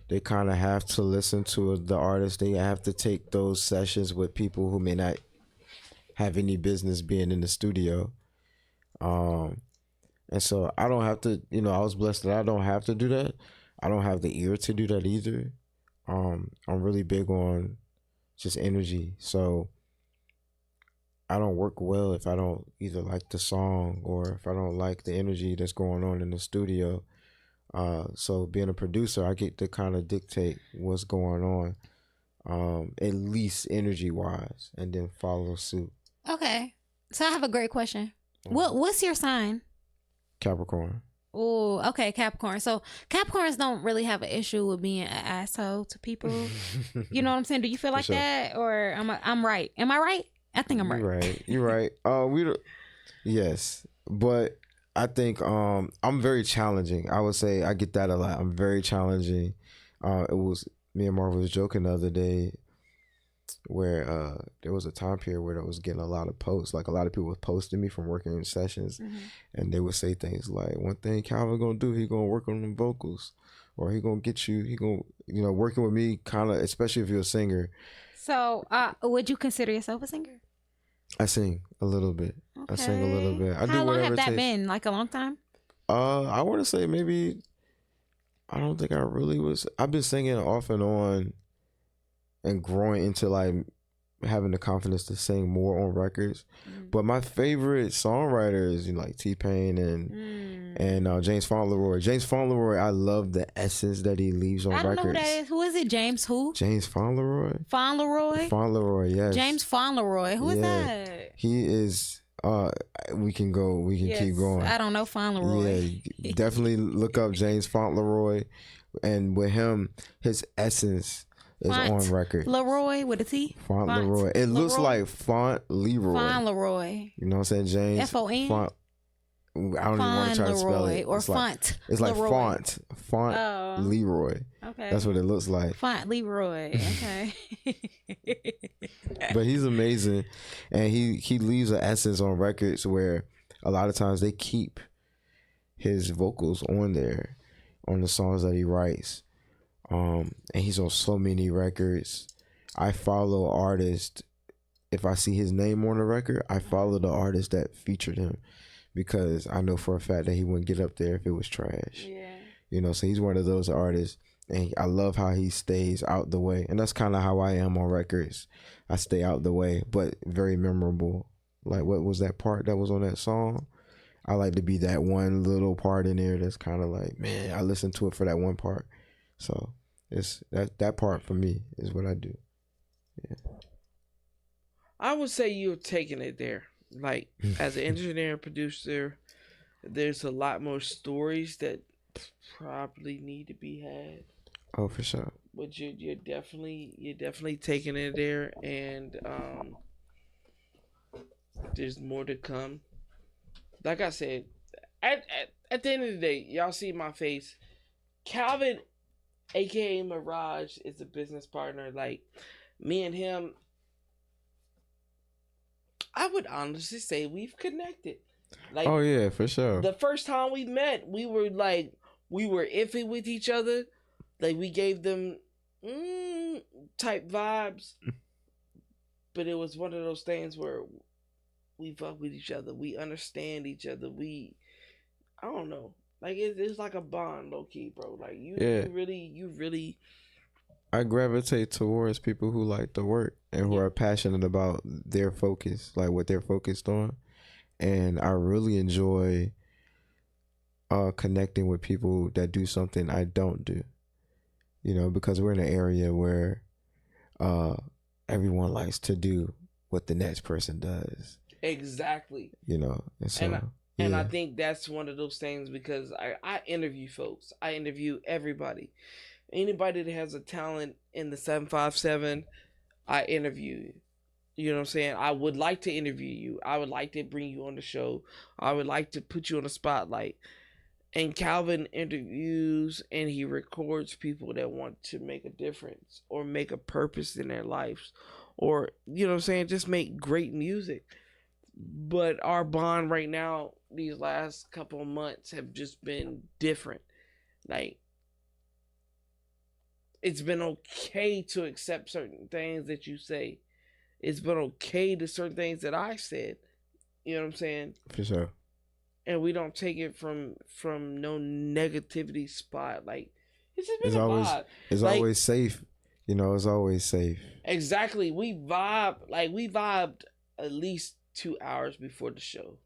Speaker 1: they kind of have to listen to the artist. They have to take those sessions with people who may not have any business being in the studio. And so I don't have to, I was blessed that I don't have to do that. I don't have the ear to do that either. I'm really big on just energy. So I don't work well if I don't either like the song or if I don't like the energy that's going on in the studio. So being a producer, I get to kind of dictate what's going on, at least energy wise, and then follow suit.
Speaker 5: Okay. So I have a great question. What's your sign?
Speaker 1: Capricorn.
Speaker 5: Oh, okay, Capricorn. So Capricorns don't really have an issue with being an asshole to people. You know what I'm saying? Do you feel like
Speaker 1: sure.
Speaker 5: that, or I'm right? Am I right? I think I'm right.
Speaker 1: You're right. Yes, but I think I'm very challenging. I would say I get that a lot. I'm very challenging. It was me and Marv was joking the other day where there was a time period where I was getting a lot of posts. Like a lot of people were posting me from working in sessions, and they would say things like, "One thing Calvin gonna do, he gonna work on them vocals, or he gonna get you. He gonna working with me, kind of, especially if you're a singer."
Speaker 5: So, would you consider yourself a singer?
Speaker 1: I sing a little bit.
Speaker 5: Okay.
Speaker 1: I sing a little bit. I
Speaker 5: How
Speaker 1: do
Speaker 5: long
Speaker 1: whatever
Speaker 5: have
Speaker 1: it
Speaker 5: that
Speaker 1: takes.
Speaker 5: been? Like a long time?
Speaker 1: I want to say maybe. I don't think I really was. I've been singing off and on, and growing into like having the confidence to sing more on records. But my favorite songwriters, like T-Pain and James Fauntleroy. James Fauntleroy, I love the essence that he leaves on
Speaker 5: I don't
Speaker 1: records.
Speaker 5: know who that is. Who is it? James who?
Speaker 1: James Fauntleroy.
Speaker 5: Fauntleroy?
Speaker 1: Fauntleroy, yes.
Speaker 5: James Fauntleroy. Who is that?
Speaker 1: He is. We can keep going.
Speaker 5: I don't know Fauntleroy.
Speaker 1: Yeah, definitely look up James Fauntleroy, and with him, his essence is on record.
Speaker 5: Leroy with a T.
Speaker 1: Fauntleroy. It looks like Font Leroy.
Speaker 5: Fauntleroy.
Speaker 1: You know what I'm saying, James?
Speaker 5: F-O-N?
Speaker 1: Font. I don't even want to try to spell it.
Speaker 5: Or
Speaker 1: it's
Speaker 5: Font.
Speaker 1: It's like
Speaker 5: Leroy.
Speaker 1: Font Leroy.
Speaker 5: Okay.
Speaker 1: That's what it looks like.
Speaker 5: Font Leroy. Okay.
Speaker 1: But he's amazing, and he leaves an essence on records where a lot of times they keep his vocals on there on the songs that he writes. And he's on so many records. I follow artists. If I see his name on the record, I follow the artist that featured him, because I know for a fact that he wouldn't get up there if it was trash. Yeah. So he's one of those artists, and I love how he stays out the way. And that's kind of how I am on records. I stay out the way, but very memorable. Like, what was that part that was on that song? I like to be that one little part in there that's kind of like, man, I listen to it for that one part. So it's that part for me is what I do. Yeah.
Speaker 4: I would say you're taking it there. Like, as an engineer and producer, there's a lot more stories that probably need to be had.
Speaker 1: Oh, for sure.
Speaker 4: But you're definitely taking it there, and there's more to come. Like I said, at the end of the day, y'all see my face. Calvin, aka Merazh, is a business partner. Like, me and him, I would honestly say we've connected. Like,
Speaker 1: oh yeah, for sure.
Speaker 4: The first time we met, we were iffy with each other. Like, we gave them type vibes. But it was one of those things where we fuck with each other. We understand each other. I don't know. Like, it's like a bond, low key, bro. Like, you really.
Speaker 1: I gravitate towards people who like the work and who are passionate about their focus, like what they're focused on. And I really enjoy connecting with people that do something I don't do. Because we're in an area where everyone likes to do what the next person does.
Speaker 4: Exactly.
Speaker 1: You know, and so
Speaker 4: and I think that's one of those things because I interview folks. I interview everybody. Anybody that has a talent in the 757, I interview you. You know what I'm saying? I would like to interview you. I would like to bring you on the show. I would like to put you on the spotlight. And Calvin interviews and he records people that want to make a difference or make a purpose in their lives. Or, you know what I'm saying? Just make great music. But our bond right now, these last couple of months have just been different. Like, it's been okay to accept certain things that you say. It's been okay to certain things that I said. You know what I'm saying?
Speaker 1: For sure.
Speaker 4: And we don't take it from no negativity spot. Like, it's just been vibe.
Speaker 1: It's like, always safe. You know, it's always safe.
Speaker 4: Exactly. We vibed at least 2 hours before the show.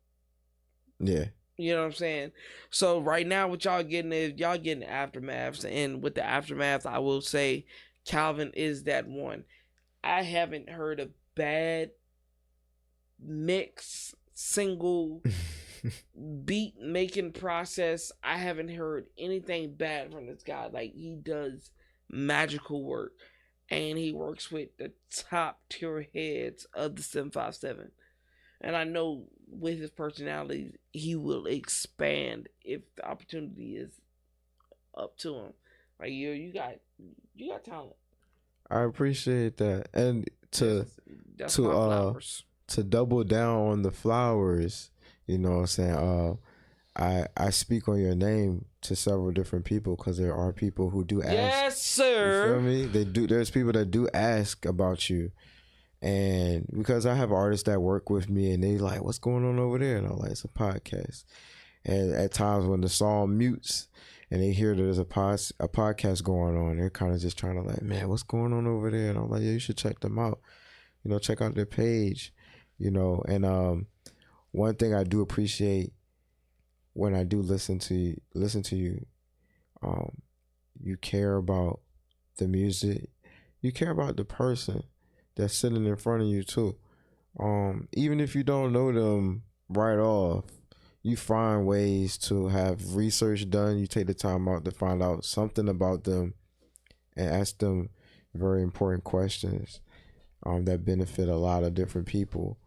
Speaker 1: Yeah.
Speaker 4: You know what I'm saying? So right now what y'all getting is y'all getting aftermaths. And with the aftermath, I will say Calvin is that one. I haven't heard a bad mix, single beat making process. I haven't heard anything bad from this guy. Like, he does magical work. And he works with the top tier heads of the 757. And I know with his personality, he will expand if the opportunity is up to him. Like, you got talent.
Speaker 1: I appreciate that. And
Speaker 4: that's my flowers.
Speaker 1: To double down on the flowers, you know what I'm saying? I speak on your name to several different people because there are people who do ask.
Speaker 4: Yes, sir.
Speaker 1: You feel me? There's people that do ask about you. And because I have artists that work with me and they like, what's going on over there? And I'm like, it's a podcast. And at times when the song mutes and they hear there's a podcast going on, they're kind of just trying to like, man, what's going on over there? And I'm like, yeah, you should check them out. You know, check out their page. You know, and one thing I do appreciate when I do listen to you, you care about the music. You care about the person that's sitting in front of you too. Even if you don't know them right off, you find ways to have research done. You take the time out to find out something about them and ask them very important questions that benefit a lot of different people.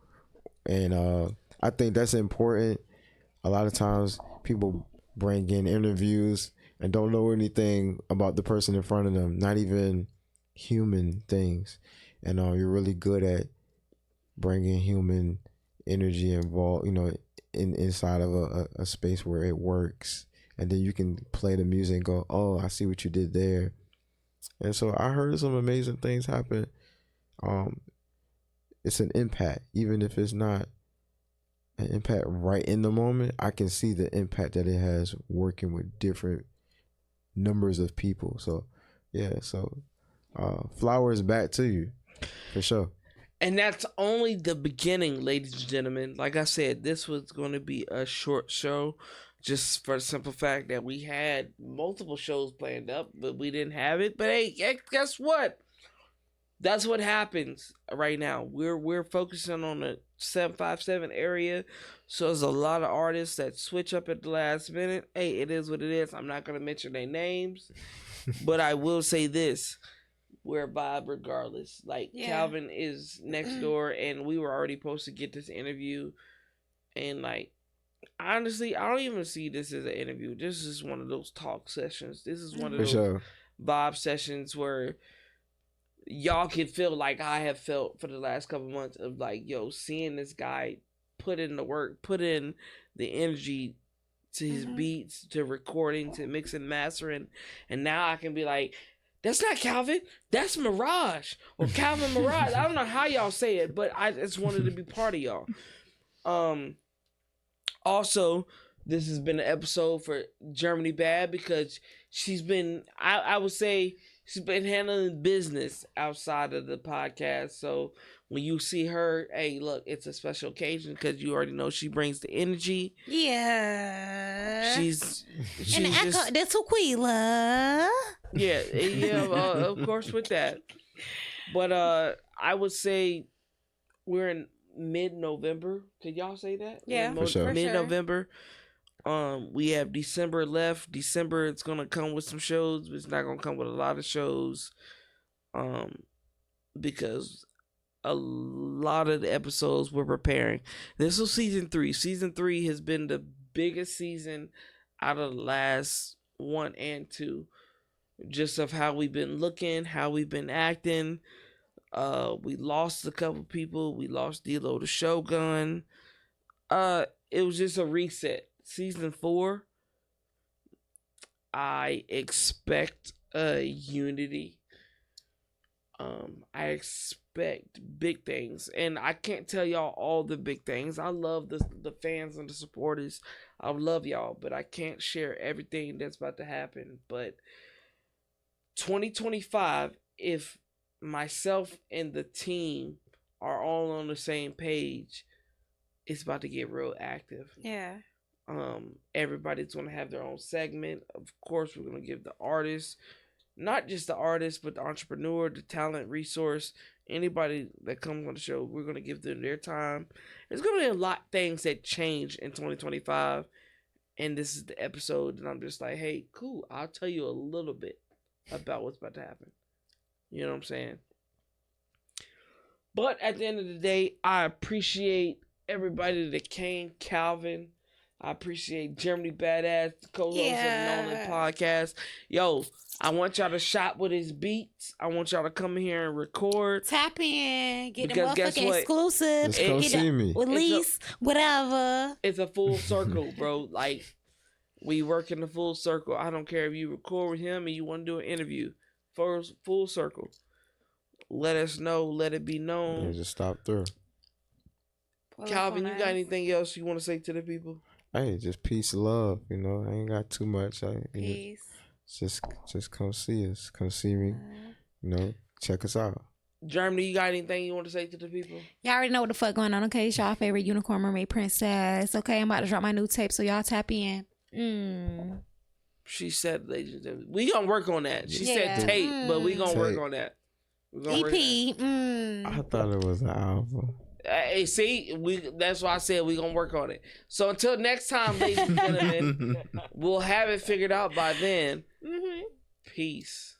Speaker 1: And I think that's important. A lot of times people bring in interviews and don't know anything about the person in front of them, not even human things. And you're really good at bringing human energy involved, you know, inside of a space where it works. And then you can play the music and go, oh, I see what you did there. And so I heard some amazing things happen. It's an impact, even if it's not an impact right in the moment. I can see the impact that it has working with different numbers of people. So yeah, so flowers back to you for sure.
Speaker 4: And that's only the beginning, ladies and gentlemen. Like I said, this was going to be a short show just for the simple fact that we had multiple shows planned up, but we didn't have it. But hey, guess what? That's what happens right now. We're focusing on the 757 area, so there's a lot of artists that switch up at the last minute. Hey, it is what it is. I'm not gonna mention their names, but I will say this: we're a vibe regardless. Like, Calvin is next door, and we were already supposed to get this interview, and like, honestly, I don't even see this as an interview. This is one of those talk sessions. This is one of those vibe sessions where y'all can feel like I have felt for the last couple months of like, yo, seeing this guy put in the work, put in the energy to his beats, to recording, to mixing, mastering, and now I can be like, that's not Calvin, that's Merazh, or Calvin Merazh. I don't know how y'all say it, but I just wanted to be part of y'all. Also, this has been an episode for Germany Bad because she's been, I would say, she's been handling business outside of the podcast. So when you see her, hey, look, it's a special occasion because you already know she brings the energy.
Speaker 5: Yeah.
Speaker 4: She's
Speaker 5: and
Speaker 4: just,
Speaker 5: that's Aquila.
Speaker 4: Yeah, of course with that. But I would say we're in mid-November. Could y'all say that?
Speaker 5: Yeah,
Speaker 1: for sure.
Speaker 4: Mid-November. We have December left. December, it's gonna come with some shows, but it's not gonna come with a lot of shows. Because a lot of the episodes we're preparing. This was season 3. Season 3 has been the biggest season out of the last 1 and 2. Just of how we've been looking, how we've been acting. We lost a couple people. We lost D-Lo the Shogun. It was just a reset. Season 4, I expect unity. I expect big things, and I can't tell y'all all the big things. I love the fans and the supporters. I love y'all, but I can't share everything that's about to happen. But 2025, if myself and the team are all on the same page, it's about to get real active.
Speaker 5: Yeah.
Speaker 4: Everybody's gonna have their own segment. Of course, we're gonna give the artists, not just the artist, but the entrepreneur, the talent, resource, anybody that comes on the show, we're gonna give them their time. There's gonna be a lot of things that change in 2025, and this is the episode that I'm just like, hey, cool, I'll tell you a little bit about what's about to happen. You know what I'm saying? But at the end of the day, I appreciate everybody that came. Calvin, I appreciate Germany Badass, the co-host of the NoLimitPodcast. Yo, I want y'all to shop with his beats. I want y'all to come here and record.
Speaker 5: Tap in, get the
Speaker 4: Because guess
Speaker 5: motherfucking
Speaker 4: what?
Speaker 5: exclusive,
Speaker 1: Just come
Speaker 5: get
Speaker 1: see
Speaker 5: the
Speaker 1: me.
Speaker 5: release, whatever.
Speaker 4: It's a full circle, bro. Like, we work in the full circle. I don't care if you record with him and you want to do an interview. Full circle. Let us know. Let it be known.
Speaker 1: Yeah, just stop through.
Speaker 4: Calvin, you got anything else you want to say to the people?
Speaker 1: Hey, just peace, love. You know, I ain't got too much.
Speaker 5: Peace.
Speaker 1: Just come see us. Come see me. You know, check us out.
Speaker 4: Germany, you got anything you want to say to the people?
Speaker 5: Y'all already know what the fuck going on, okay? It's y'all favorite unicorn mermaid princess. Okay, I'm about to drop my new tape, so y'all tap in.
Speaker 4: She said, ladies and gentlemen, we gonna work on that. She
Speaker 5: Yeah.
Speaker 4: said tape, but we gonna work
Speaker 1: Tape.
Speaker 4: on that. We gonna work on
Speaker 5: EP.
Speaker 1: I thought it was an album.
Speaker 4: that. Hey, see, that's why I said we gonna work on it. So until next time, ladies and gentlemen, we'll have it figured out by then. Peace.